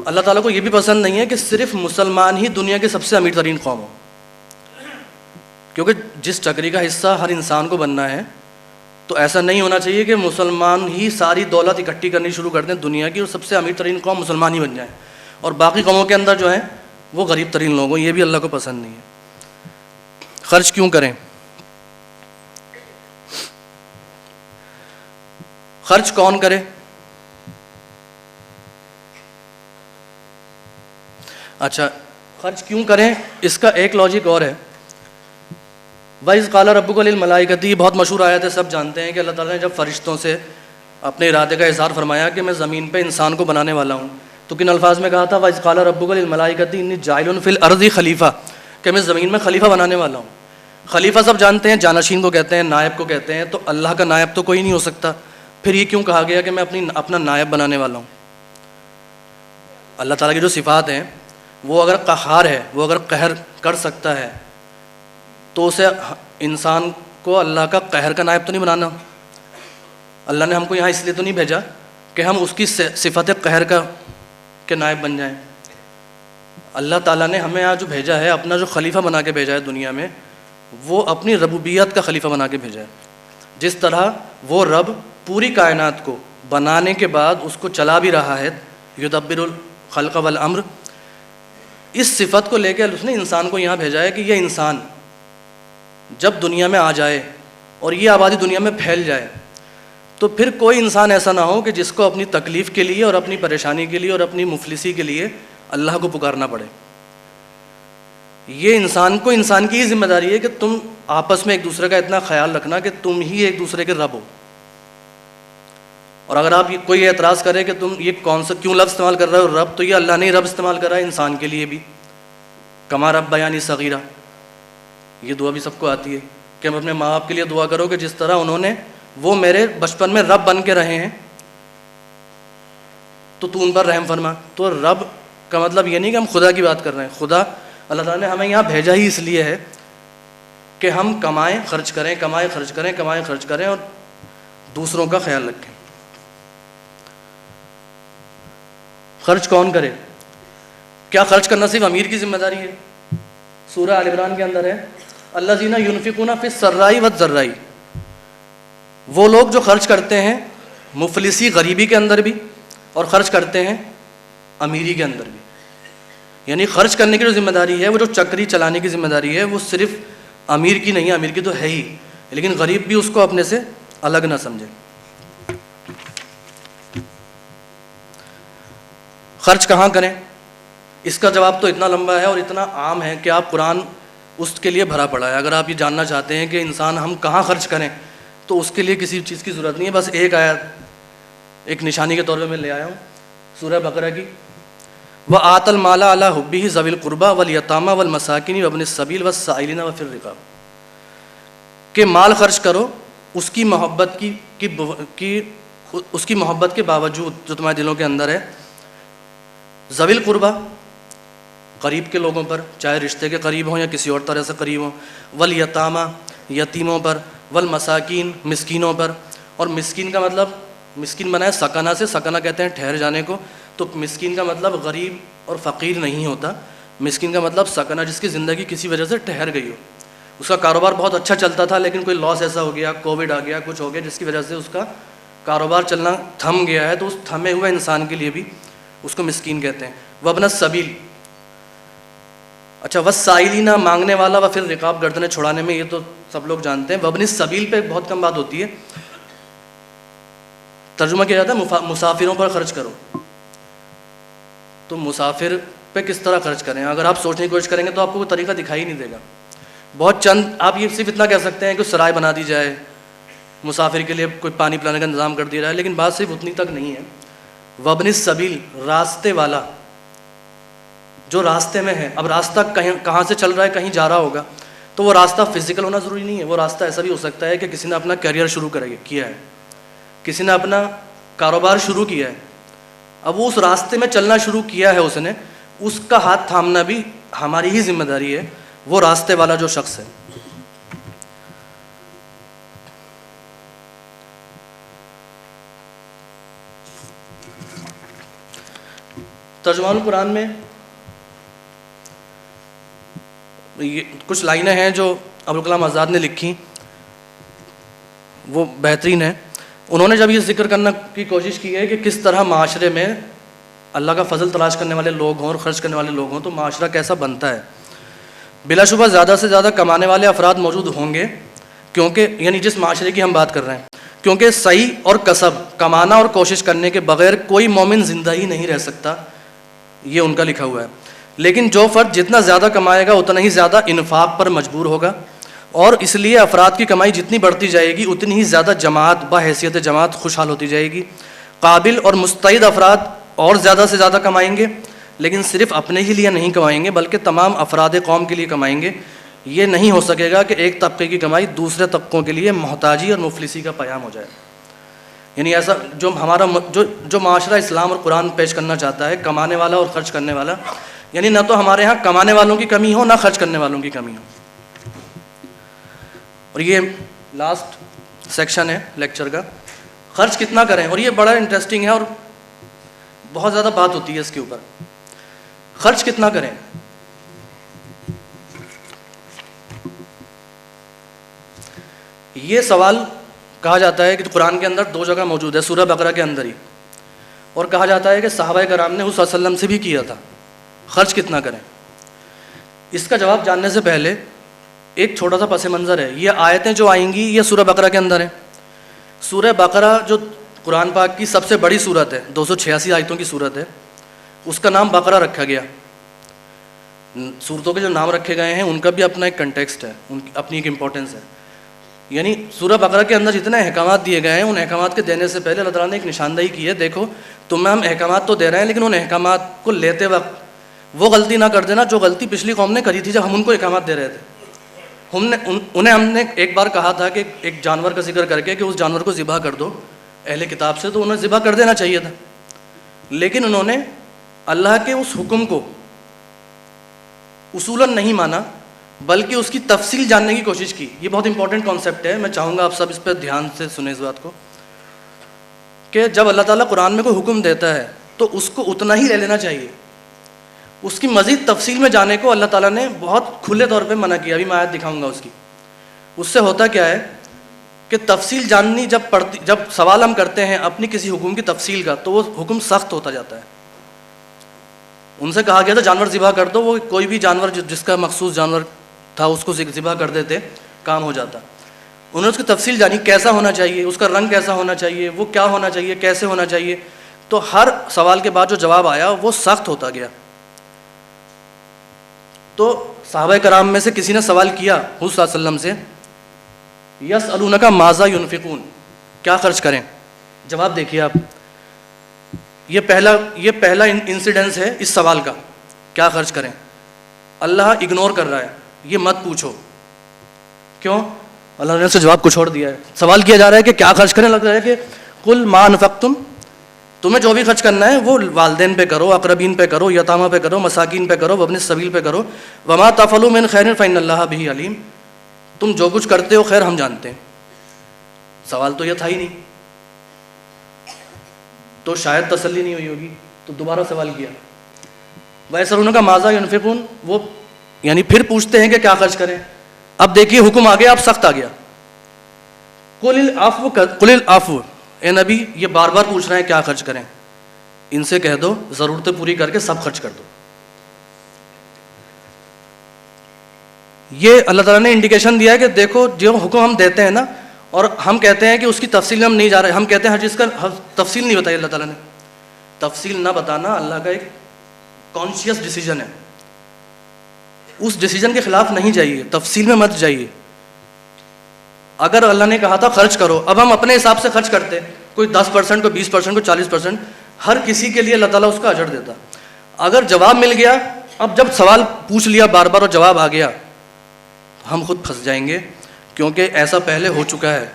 اللہ تعالیٰ کو یہ بھی پسند نہیں ہے کہ صرف مسلمان ہی دنیا کے سب سے امیر ترین قوم ہو. کیونکہ جس چکری کا حصہ ہر انسان کو بننا ہے، تو ایسا نہیں ہونا چاہیے کہ مسلمان ہی ساری دولت اکٹھی کرنی شروع کر دیں دنیا کی، اور سب سے امیر ترین قوم مسلمان ہی بن جائیں، اور باقی قوموں کے اندر جو ہیں وہ غریب ترین لوگ ہوں. یہ بھی اللہ کو پسند نہیں ہے. خرچ کیوں کریں؟ خرچ کون کرے؟ اچھا، خرچ کیوں کریں اس کا ایک لاجک اور ہے. وَإِذْ قَالَ رَبُّكَ لِلْمَلَائِكَةِ، یہ بہت مشہور آیت ہے، سب جانتے ہیں کہ اللہ تعالیٰ نے جب فرشتوں سے اپنے ارادے کا اظہار فرمایا کہ میں زمین پہ انسان کو بنانے والا ہوں، تو کن الفاظ میں کہا تھا؟ وَإِذْ قَالَ رَبُّكَ لِلْمَلَائِكَةِ إِنِّي جَاعِلٌ فِي الْأَرْضِ خلیفہ، کہ میں زمین میں خلیفہ بنانے والا ہوں. خلیفہ سب جانتے ہیں، جانشین کو کہتے ہیں، نائب کو کہتے ہیں. تو اللہ کا نائب تو کوئی نہیں ہو سکتا، پھر یہ کیوں کہا گیا کہ میں اپنا نائب بنانے والا ہوں؟ اللہ تعالیٰ کی جو صفات ہیں، وہ اگر قہار ہے، وہ اگر قہر کر سکتا ہے، تو اسے انسان کو اللہ کا قہر کا نائب تو نہیں بنانا. اللہ نے ہم کو یہاں اس لیے تو نہیں بھیجا کہ ہم اس کی صفت قہر کے نائب بن جائیں. اللہ تعالیٰ نے ہمیں یہاں جو بھیجا ہے، اپنا جو خلیفہ بنا کے بھیجا ہے دنیا میں، وہ اپنی ربوبیت کا خلیفہ بنا کے بھیجا ہے. جس طرح وہ رب پوری کائنات کو بنانے کے بعد اس کو چلا بھی رہا ہے، یدبر الخلق والامر، اس صفت کو لے کے اس نے انسان کو یہاں بھیجا ہے کہ یہ انسان جب دنیا میں آ جائے اور یہ آبادی دنیا میں پھیل جائے، تو پھر کوئی انسان ایسا نہ ہو کہ جس کو اپنی تکلیف کے لیے اور اپنی پریشانی کے لیے اور اپنی مفلسی کے لیے اللہ کو پکارنا پڑے. یہ انسان کی ہی ذمہ داری ہے کہ تم آپس میں ایک دوسرے کا اتنا خیال رکھنا کہ تم ہی ایک دوسرے کے رب ہو. اور اگر آپ کوئی اعتراض کرے کہ تم یہ کیوں لفظ استعمال کر رہے ہو رب، تو یہ اللہ نے رب استعمال کرا ہے انسان کے لیے بھی. کما رب یعنی صغیرہ، یہ دعا بھی سب کو آتی ہے کہ ہم اپنے ماں باپ کے لیے دعا کرو کہ جس طرح وہ میرے بچپن میں رب بن کے رہے ہیں تو ان پر رحم فرما. تو رب کا مطلب یہ نہیں کہ ہم خدا کی بات کر رہے ہیں. خدا اللہ تعالیٰ نے ہمیں یہاں بھیجا ہی اس لیے ہے کہ ہم کمائیں خرچ کریں، کمائیں خرچ کریں، کمائیں خرچ کریں اور دوسروں کا خیال رکھیں. خرچ کون کرے؟ کیا خرچ کرنا صرف امیر کی ذمہ داری ہے؟ سورہ آل عمران کے اندر ہے الذین ینفقون فی السراء والضراء، وہ لوگ جو خرچ کرتے ہیں مفلسی غریبی کے اندر بھی اور خرچ کرتے ہیں امیری کے اندر بھی. یعنی خرچ کرنے کی جو ذمہ داری ہے، وہ جو چکری چلانے کی ذمہ داری ہے، وہ صرف امیر کی نہیں ہے، امیر کی تو ہے ہی، لیکن غریب بھی اس کو اپنے سے الگ نہ سمجھے. خرچ کہاں کریں؟ اس کا جواب تو اتنا لمبا ہے اور اتنا عام ہے کہ آپ قرآن اس کے لیے بھرا پڑا ہے. اگر آپ یہ جاننا چاہتے ہیں کہ انسان ہم کہاں خرچ کریں تو اس کے لیے کسی چیز کی ضرورت نہیں ہے. بس ایک آیت ایک نشانی کے طور پہ میں لے آیا ہوں سورہ بقرہ کی. وَآتَ الْمَالَ عَلَىٰ حُبِّهِ ذَوِي الْقُرْبَىٰ وَالْيَتَامَىٰ وَالْمَسَاكِينِ وَابْنِ السَّبِيلِ وَالسَّائِلِينَ وَفِي الرِّقَابِ، کہ مال خرچ کرو اس کی محبت کے باوجود جو تمہارے دلوں کے اندر ہے. ذوی القربیٰ، قریب کے لوگوں پر، چاہے رشتے کے قریب ہوں یا کسی اور طرح سے قریب ہوں. والیتامہ، یتیموں پر. والمساکین، مسکینوں پر. اور مسکین کا مطلب، مسکین بنا ہے سکنہ سے، سکنہ کہتے ہیں ٹھہر جانے کو. تو مسکین کا مطلب غریب اور فقیر نہیں ہوتا، مسکین کا مطلب سکنہ جس کی زندگی کسی وجہ سے ٹھہر گئی ہو. اس کا کاروبار بہت اچھا چلتا تھا لیکن کوئی لاس ایسا ہو گیا، کووڈ آ گیا، کچھ ہو گیا جس کی وجہ سے اس کا کاروبار چلنا تھم گیا ہے، تو اس تھمے ہوئے انسان کے لیے بھی اس کو مسکین کہتے ہیں. وابن السبیل، اچھا والسائلین، مانگنے والا. و پھر رقاب، گردنیں چھڑانے میں، یہ تو سب لوگ جانتے ہیں. وابن السبیل پہ بہت کم بات ہوتی ہے، ترجمہ کیا جاتا ہے مسافروں پر خرچ کرو. تو مسافر پہ کس طرح خرچ کریں؟ اگر آپ سوچنے کی کوشش کریں گے تو آپ کو کوئی طریقہ دکھائی نہیں دے گا. بہت چند آپ یہ صرف اتنا کہہ سکتے ہیں کہ سرائے بنا دی جائے، مسافر کے لیے کوئی پانی پلانے کا انتظام کر دیا جائے، لیکن بات صرف اتنی تک نہیں ہے. وابن السبیل، راستے والا، جو راستے میں ہے. اب راستہ کہاں سے چل رہا ہے، کہیں جا رہا ہوگا تو وہ راستہ فزیکل ہونا ضروری نہیں ہے. وہ راستہ ایسا بھی ہو سکتا ہے کہ کسی نے اپنا کیریئر شروع کیا ہے، کسی نے اپنا کاروبار شروع کیا ہے. اب وہ اس راستے میں چلنا شروع کیا ہے، اس نے، اس کا ہاتھ تھامنا بھی ہماری ہی ذمہ داری ہے. وہ راستے والا جو شخص ہے. ترجمان القرآن میں یہ کچھ لائنیں ہیں جو ابوالکلام آزاد نے لکھی، وہ بہترین ہیں. انہوں نے جب یہ ذکر کرنے کی کوشش کی ہے کہ کس طرح معاشرے میں اللہ کا فضل تلاش کرنے والے لوگ ہوں اور خرچ کرنے والے لوگ ہوں تو معاشرہ کیسا بنتا ہے. بلا شبہ زیادہ سے زیادہ کمانے والے افراد موجود ہوں گے، کیونکہ یعنی جس معاشرے کی ہم بات کر رہے ہیں، کیونکہ صحیح اور کسب، کمانا اور کوشش کرنے کے بغیر کوئی مومن زندہ ہی نہیں رہ سکتا، یہ ان کا لکھا ہوا ہے. لیکن جو فرد جتنا زیادہ کمائے گا اتنا ہی زیادہ انفاق پر مجبور ہوگا، اور اس لیے افراد کی کمائی جتنی بڑھتی جائے گی اتنی ہی زیادہ جماعت بحیثیت جماعت خوشحال ہوتی جائے گی. قابل اور مستعد افراد اور زیادہ سے زیادہ کمائیں گے، لیکن صرف اپنے ہی لیے نہیں کمائیں گے بلکہ تمام افراد قوم کے لیے کمائیں گے. یہ نہیں ہو سکے گا کہ ایک طبقے کی کمائی دوسرے طبقوں کے لیے محتاجی اور مفلسی کا پیام ہو جائے. یعنی ایسا جو معاشرہ اسلام اور قرآن پیش کرنا چاہتا ہے، کمانے والا اور خرچ کرنے والا، یعنی نہ تو ہمارے ہاں کمانے والوں کی کمی ہو نہ خرچ کرنے والوں کی کمی ہو. اور یہ لاسٹ سیکشن ہے لیکچر کا، خرچ کتنا کریں. اور یہ بڑا انٹرسٹنگ ہے اور بہت زیادہ بات ہوتی ہے اس کے اوپر. خرچ کتنا کریں؟ یہ سوال کہا جاتا ہے کہ قرآن کے اندر 2 جگہ موجود ہے، سورہ بقرہ کے اندر ہی، اور کہا جاتا ہے کہ صحابہ کرام نے حضور صلی اللہ علیہ وسلم سے بھی کیا تھا. خرچ کتنا کریں؟ اس کا جواب جاننے سے پہلے ایک چھوٹا سا پس منظر ہے. یہ آیتیں جو آئیں گی یہ سورہ بقرہ کے اندر ہیں. سورہ بقرہ جو قرآن پاک کی سب سے بڑی سورت ہے، 286 آیتوں کی سورت ہے، اس کا نام بقرہ رکھا گیا. سورتوں کے جو نام رکھے گئے ہیں ان کا بھی اپنا ایک کنٹیکسٹ ہے، ان کی اپنی ایک امپورٹنس ہے. یعنی سورہ بقرہ کے اندر جتنے احکامات دیے گئے ہیں ان احکامات کے دینے سے پہلے اللہ تعالیٰ نے ایک نشاندہی کی ہے، دیکھو تمہیں ہم احکامات تو دے رہے ہیں لیکن ان احکامات کو لیتے وقت وہ غلطی نہ کر دینا جو غلطی پچھلی قوم نے کری تھی جب ہم ان کو احکامات دے رہے تھے. ہم نے ایک بار کہا تھا کہ ایک جانور کا ذکر کر کے کہ اس جانور کو ذبح کر دو اہل کتاب سے، تو انہیں ذبح کر دینا چاہیے تھا، لیکن انہوں نے اللہ کے اس حکم کو اصولاً نہیں مانا بلکہ اس کی تفصیل جاننے کی کوشش کی. یہ بہت امپورٹنٹ کانسیپٹ ہے، میں چاہوں گا آپ سب اس پہ دھیان سے سنیں اس بات کو، کہ جب اللہ تعالیٰ قرآن میں کوئی حکم دیتا ہے تو اس کو اتنا ہی لے لینا چاہیے. اس کی مزید تفصیل میں جانے کو اللہ تعالیٰ نے بہت کھلے طور پہ منع کیا. ابھی میں آیت دکھاؤں گا اس کی. اس سے ہوتا کیا ہے کہ تفصیل جاننی جب سوال ہم کرتے ہیں اپنی کسی حکم کی تفصیل کا تو وہ حکم سخت ہوتا جاتا ہے. ان سے کہا گیا تھا جانور ذبح کر دو, وہ کوئی بھی جانور جس کا مخصوص جانور تھا اس کو ذبح کر دیتے, کام ہو جاتا. انہوں نے اس کی تفصیل جانی, کیسا ہونا چاہیے, اس کا رنگ کیسا ہونا چاہیے, وہ کیا ہونا چاہیے, کیسے ہونا چاہیے. تو ہر سوال کے بعد جو جواب آیا وہ سخت ہوتا گیا. تو صحابہ کرام میں سے کسی نے سوال کیا حضور صلی اللہ علیہ وسلم سے, یسألونک ماذا ینفقون, کیا خرچ کریں. جواب دیکھیے آپ, یہ پہلا انسیڈنس ہے اس سوال کا, کیا خرچ کریں. اللہ اگنور کر رہا ہے, یہ مت پوچھو. کیوں؟ اللہ نے اس سے جواب کچھ اور دیا ہے. سوال کیا جا رہا ہے کہ کیا خرچ کریں, لگ رہا ہے کہ قل ما انفقتم, تمہیں جو بھی خرچ کرنا ہے وہ والدین پہ کرو, اقربین پہ کرو, یتامہ پہ کرو, مساکین پہ کرو, وابن السبیل پہ کرو. وما تفعلوا من خیر فإن اللہ بہ علیم, تم جو کچھ کرتے ہو خیر ہم جانتے ہیں. سوال تو یہ تھا ہی نہیں, تو شاید تسلی نہیں ہوئی ہوگی, تو دوبارہ سوال کیا. وَيَسْأَلُونَكَ مَاذَا يُنْفِقُونَ, وہ یعنی پھر پوچھتے ہیں کہ کیا خرچ کریں. اب دیکھیے حکم آ گیا, اب سخت آ گیا. قُلِ الْعَفْوَ, اے نبی یہ بار بار پوچھ رہے ہیں کیا خرچ کریں, ان سے کہہ دو ضرورتیں پوری کر کے سب خرچ کر دو. یہ اللہ تعالیٰ نے انڈیکیشن دیا ہے کہ دیکھو جو حکم ہم دیتے ہیں نا, اور ہم کہتے ہیں کہ اس کی تفصیل میں ہم نہیں جا رہے, ہم کہتے ہیں ہر چیز کا تفصیل نہیں بتائی اللہ تعالیٰ نے. تفصیل نہ بتانا اللہ کا ایک کانشیس ڈیسیجن ہے, اس ڈیسیجن کے خلاف نہیں جائیے, تفصیل میں مت جائیے. اگر اللہ نے کہا تھا خرچ کرو, اب ہم اپنے حساب سے خرچ کرتے, کوئی 10%, کوئی 20%, کوئی 40%, ہر کسی کے لیے اللہ تعالیٰ اس کا اجر دیتا. اگر جواب مل گیا, اب جب سوال پوچھ لیا بار بار اور جواب آ گیا, ہم خود پھنس جائیں گے, کیونکہ ایسا پہلے ہو چکا ہے.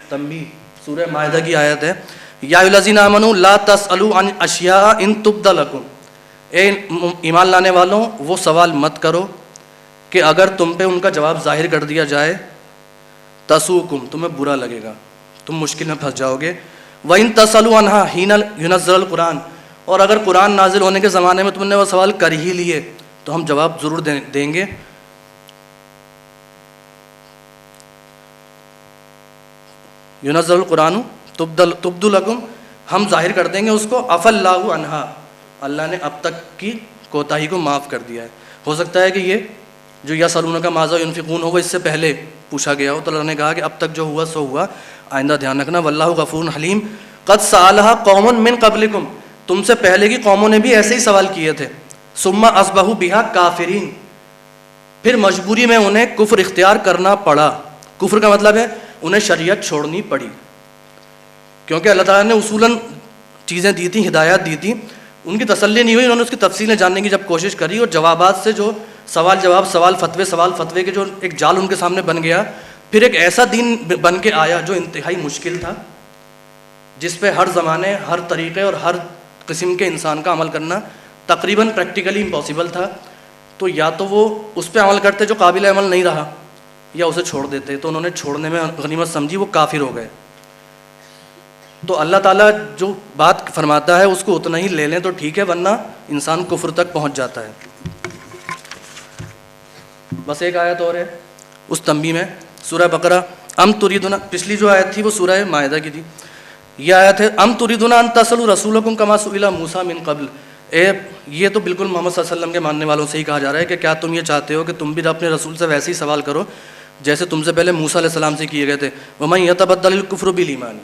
تنبیہ, سورہ مائدہ کی آیت ہے, یا الذین آمنوا لا تسألوا عن اشیاء ان تبد لکم, اے ایمان لانے والوں وہ سوال مت کرو کہ اگر تم پہ ان کا جواب ظاہر کر دیا جائے, تسؤکم, تمہیں برا لگے گا, تم مشکل میں پھنس جاؤ گے. وَإِن تَسْأَلُوا عَنْهَا حِينَ يُنَزَّلُ الْقُرْآنُ, اور اگر قرآن نازل ہونے کے زمانے میں تم نے وہ سوال کر ہی لیے تو ہم جواب ضرور دیں گے. يُنَزَّلُ الْقُرْآنُ تُبْدُ لَكُمْ, ہم ظاہر کر دیں گے اس کو. عَفَا اللَّهُ عَنْهَا, اللہ نے اب تک کی کوتاہی کو معاف کر دیا ہے. ہو سکتا ہے کہ یہ جو یسألونک ماذا ینفقون ہو وہ اس سے پہلے پوچھا گیا ہو, تو اللہ نے کہا کہ اب تک جو ہوا سو ہوا, آئندہ دھیان رکھنا. واللہ غفور حلیم, قد سألها قوم من قبلکم, تم سے پہلے کی قوموں نے بھی ایسے ہی سوال کیے تھے. ثم اصبحوا بها کافرین, پھر مجبوری میں انہیں کفر اختیار کرنا پڑا. کفر کا مطلب ہے انہیں شریعت چھوڑنی پڑی, کیونکہ اللہ تعالیٰ نے اصولاً چیزیں دی تھیں, ہدایات دی تھیں, ان کی تسلی نہیں ہوئی, انہوں نے اس کی تفصیلیں جاننے کی جب کوشش کری, اور جوابات سے جو سوال جواب, سوال فتوے کے جو ایک جال ان کے سامنے بن گیا, پھر ایک ایسا دین بن کے آیا جو انتہائی مشکل تھا, جس پہ ہر زمانے, ہر طریقے اور ہر قسم کے انسان کا عمل کرنا تقریباً پریکٹیکلی امپاسبل تھا. تو یا تو وہ اس پہ عمل کرتے جو قابل عمل نہیں رہا, یا اسے چھوڑ دیتے. تو انہوں نے چھوڑنے میں غنیمت سمجھی, وہ کافر ہو گئے. تو اللہ تعالیٰ جو بات فرماتا ہے اس کو اتنا ہی لے لیں تو ٹھیک ہے, ورنہ انسان کفر تک پہنچ جاتا ہے. بس ایک آیت اور ہے اس تنبیہ میں, سورہ بقرہ. ام تریدون, پچھلی جو آیت تھی وہ سورہ مائدہ کی تھی, یہ آیت ہے ام تریدون ان تسألوا رسولکم کما سئل موسیٰ من قبل. یہ تو بالکل محمد صلی اللہ علیہ وسلم کے ماننے والوں سے ہی کہا جا رہا ہے کہ کیا تم یہ چاہتے ہو کہ تم بھی اپنے رسول سے ویسے ہی سوال کرو جیسے تم سے پہلے موسیٰ علیہ السلام سے کیے گئے تھے. وَمَن يَتَبَدَّلِ الْكُفْرُ بِالْإِيمَانِ,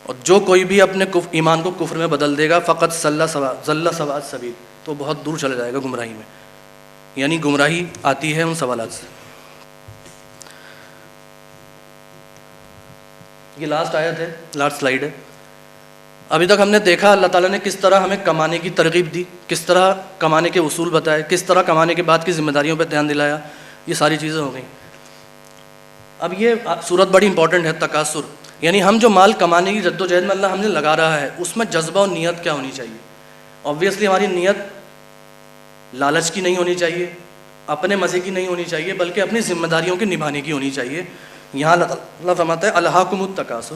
اور جو کوئی بھی اپنے ایمان کو کفر میں بدل دے گا, فقط ضل سواء السبیل, تو بہت دور چلا جائے گا گمراہی میں. یعنی گمراہی آتی ہے ان سوالات سے. یہ لاسٹ آیت ہے, لاسٹ سلائیڈ ہے. ابھی تک ہم نے دیکھا اللہ تعالیٰ نے کس طرح ہمیں کمانے کی ترغیب دی, کس طرح کمانے کے اصول بتائے, کس طرح کمانے کے بعد کی ذمہ داریوں پہ دھیان دلایا, یہ ساری چیزیں ہو گئیں. اب یہ صورت بڑی امپورٹنٹ ہے, تکاثر, یعنی ہم جو مال کمانے کی جد و جہد میں اللہ ہم نے لگا رہا ہے اس میں جذبہ اور نیت کیا ہونی چاہیے. آبویسلی ہماری نیت لالچ کی نہیں ہونی چاہیے, اپنے مزے کی نہیں ہونی چاہیے, بلکہ اپنی ذمہ داریوں کے نبھانے کی ہونی چاہیے. یہاں اللہ فرماتا ہے الہاکم التکاثر,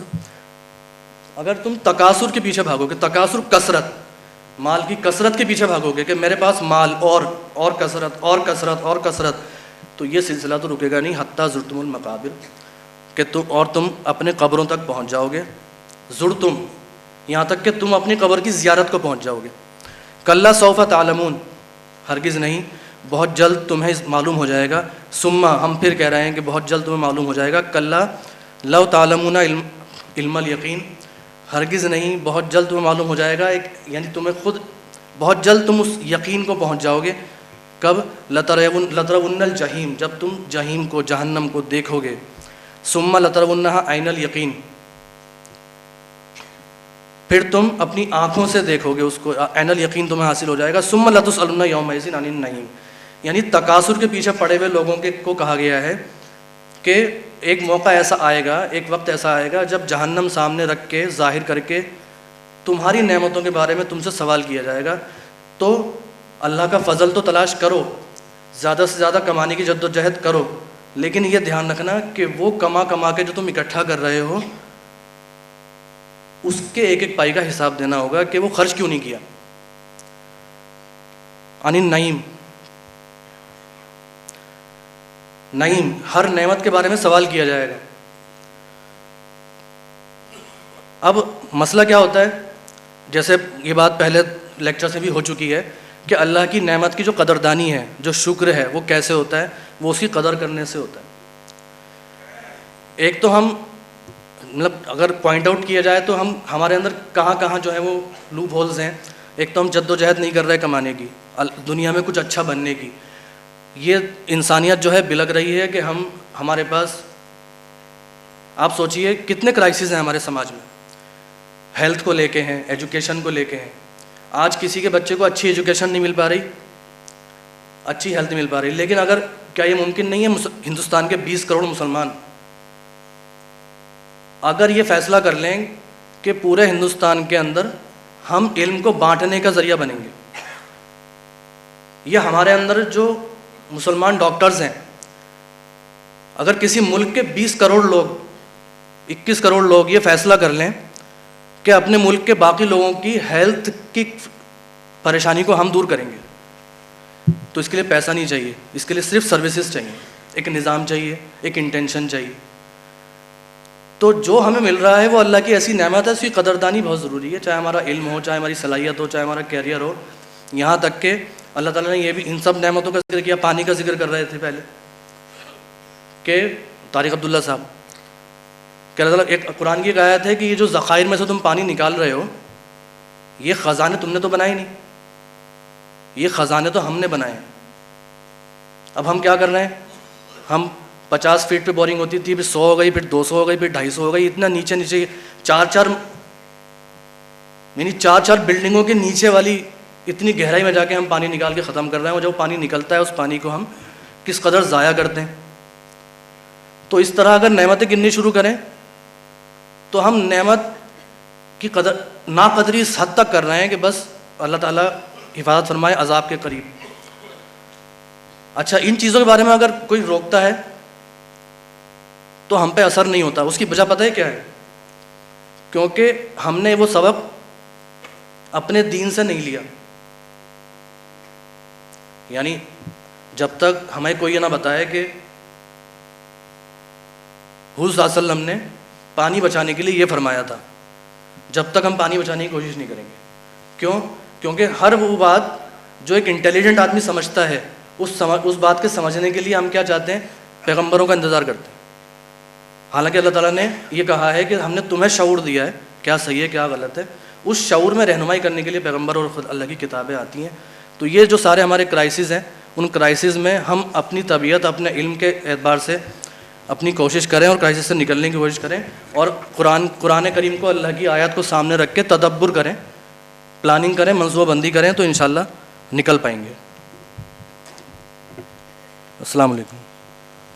اگر تم تکاثر کے پیچھے بھاگو گے, تکاثر کثرت, مال کی کثرت کے پیچھے بھاگو گے کہ میرے پاس مال اور کثرت اور کثرت اور کثرت، تو یہ سلسلہ تو رکے گا نہیں حتیٰ زرتم المقابر، کہ تم اپنے قبروں تک پہنچ جاؤ گے. زرتم یہاں تک کہ تم اپنی قبر کی زیارت کو پہنچ جاؤ گے. کلا سوف تعلمون، ہرگز نہیں، بہت جلد تمہیں معلوم ہو جائے گا. ثم، ہم پھر کہہ رہے ہیں کہ بہت جلد تمہیں معلوم ہو جائے گا. کلا لو تعلمون علم الیقین، ہرگز نہیں، بہت جلد تمہیں معلوم ہو جائے گا. یعنی تمہیں خود بہت جلد تم اس یقین کو پہنچ جاؤ گے. کب؟ لترون الجحیم، جب تم جحیم کو، جہنم کو دیکھو گے. ثم لترونہا عین الیقین، پھر تم اپنی آنکھوں سے دیکھو گے اس کو، عین الیقین تمہیں حاصل ہو جائے گا. ثم لتسألن یومئذ عن النعیم، یعنی تکاثر کے پیچھے پڑے ہوئے لوگوں کو کہا گیا ہے کہ ایک موقع ایسا آئے گا، ایک وقت ایسا آئے گا جب جہنم سامنے رکھ کے، ظاہر کر کے تمہاری نعمتوں کے بارے میں تم سے سوال کیا جائے گا. تو اللہ کا فضل تو تلاش کرو، زیادہ سے زیادہ کمانے کی جد و جہد کرو، لیکن یہ دھیان رکھنا کہ وہ کما کے جو تم اکٹھا کر رہے ہو اس کے ایک ایک پائی کا حساب دینا ہوگا کہ وہ خرچ کیوں نہیں کیا. عن النعیم، نعیم، ہر نعمت کے بارے میں سوال کیا جائے گا. اب مسئلہ کیا ہوتا ہے، جیسے یہ بات پہلے لیکچر سے بھی ہو چکی ہے کہ اللہ کی نعمت کی جو قدردانی ہے، جو شکر ہے، وہ کیسے ہوتا ہے؟ وہ اس کی قدر کرنے سے ہوتا ہے. ایک تو ہم مطلب اگر پوائنٹ آؤٹ کیا جائے تو ہمارے اندر کہاں جو ہے وہ لوپ ہولز ہیں. ایک تو ہم جد و جہد نہیں کر رہے کمانے کی، دنیا میں کچھ اچھا بننے کی. یہ انسانیت جو ہے بلک رہی ہے کہ ہمارے پاس، آپ سوچئے کتنے کرائسس ہیں ہمارے سماج میں، ہیلتھ کو لے کے ہیں، ایجوکیشن کو لے کے ہیں. آج کسی کے بچے کو اچھی ایجوکیشن نہیں مل پا رہی، اچھی ہیلتھ نہیں مل پا رہی. لیکن کیا یہ ممکن نہیں ہے ہندوستان کے 20 کروڑ مسلمان اگر یہ فیصلہ کر لیں کہ پورے ہندوستان کے اندر ہم علم کو بانٹنے کا ذریعہ بنیں گے، یہ ہمارے اندر جو مسلمان ڈاکٹرز ہیں، اگر کسی ملک کے 20 کروڑ لوگ، 21 کروڑ لوگ یہ فیصلہ کر لیں کہ اپنے ملک کے باقی لوگوں کی ہیلتھ کی پریشانی کو ہم دور کریں گے، تو اس کے لیے پیسہ نہیں چاہیے، اس کے لیے صرف سروسز چاہیے، ایک نظام چاہیے، ایک انٹینشن چاہیے. تو جو ہمیں مل رہا ہے وہ اللہ کی ایسی نعمت ہے، اس کی قدردانی بہت ضروری ہے، چاہے ہمارا علم ہو، چاہے ہماری صلاحیت ہو، چاہے ہمارا کیریئر ہو. یہاں تک کہ اللہ تعالیٰ نے یہ بھی ان سب نعمتوں کا ذکر کیا. پانی کا ذکر کر رہے تھے پہلے کہ طارق عبداللہ صاحب کہ اللہ تعالیٰ، ایک قرآن کی ایک آیت ہے کہ یہ جو ذخائر میں سے تم پانی نکال رہے ہو، یہ خزانے تم نے تو بنائے نہیں، یہ خزانے تو ہم نے بنائے ہیں. اب ہم کیا کر رہے ہیں؟ ہم 50 فیٹ پہ بورنگ ہوتی تھی، پھر 100 ہو گئی، پھر 200 ہو گئی، پھر 250 ہو گئی، اتنا نیچے چار بلڈنگوں کے نیچے والی اتنی گہرائی میں جا کے ہم پانی نکال کے ختم کر رہے ہیں. اور جب پانی نکلتا ہے اس پانی کو ہم کس قدر ضائع کرتے ہیں. تو اس طرح اگر نعمتیں گننی شروع کریں تو ہم نعمت کی قدر ناقدری اس حد تک کر رہے ہیں کہ بس اللہ تعالیٰ حفاظت فرمائے عذاب کے قریب. اچھا، ان چیزوں کے بارے میں اگر کوئی روکتا ہے تو ہم پہ اثر نہیں ہوتا. اس کی وجہ پتہ ہے کیا ہے؟ کیونکہ ہم نے وہ سبق اپنے دین سے نہیں لیا. یعنی جب تک ہمیں کوئی یہ نہ بتائے کہ حضور صلی اللہ علیہ وسلم نے پانی بچانے کے لیے یہ فرمایا تھا، جب تک ہم پانی بچانے کی کوشش نہیں کریں گے. کیوں؟ کیونکہ ہر وہ بات جو ایک انٹیلیجنٹ آدمی سمجھتا ہے، اس بات کے سمجھنے کے لیے ہم کیا چاہتے ہیں؟ پیغمبروں کا انتظار کرتے ہیں. حالانکہ اللہ تعالیٰ نے یہ کہا ہے کہ ہم نے تمہیں شعور دیا ہے، کیا صحیح ہے کیا غلط ہے. اس شعور میں رہنمائی کرنے کے لیے پیغمبر اور خود اللہ کی کتابیں آتی ہیں. تو یہ جو سارے ہمارے کرائسس ہیں، ان کرائسس میں ہم اپنی طبیعت، اپنے علم کے اعتبار سے اپنی کوشش کریں اور کرائسس سے نکلنے کی کوشش کریں، اور قرآن کریم کو، اللہ کی آیات کو سامنے رکھ کے تدبر کریں، پلاننگ کریں، منصوبہ بندی کریں، تو انشاءاللہ نکل پائیں گے. السلام علیکم.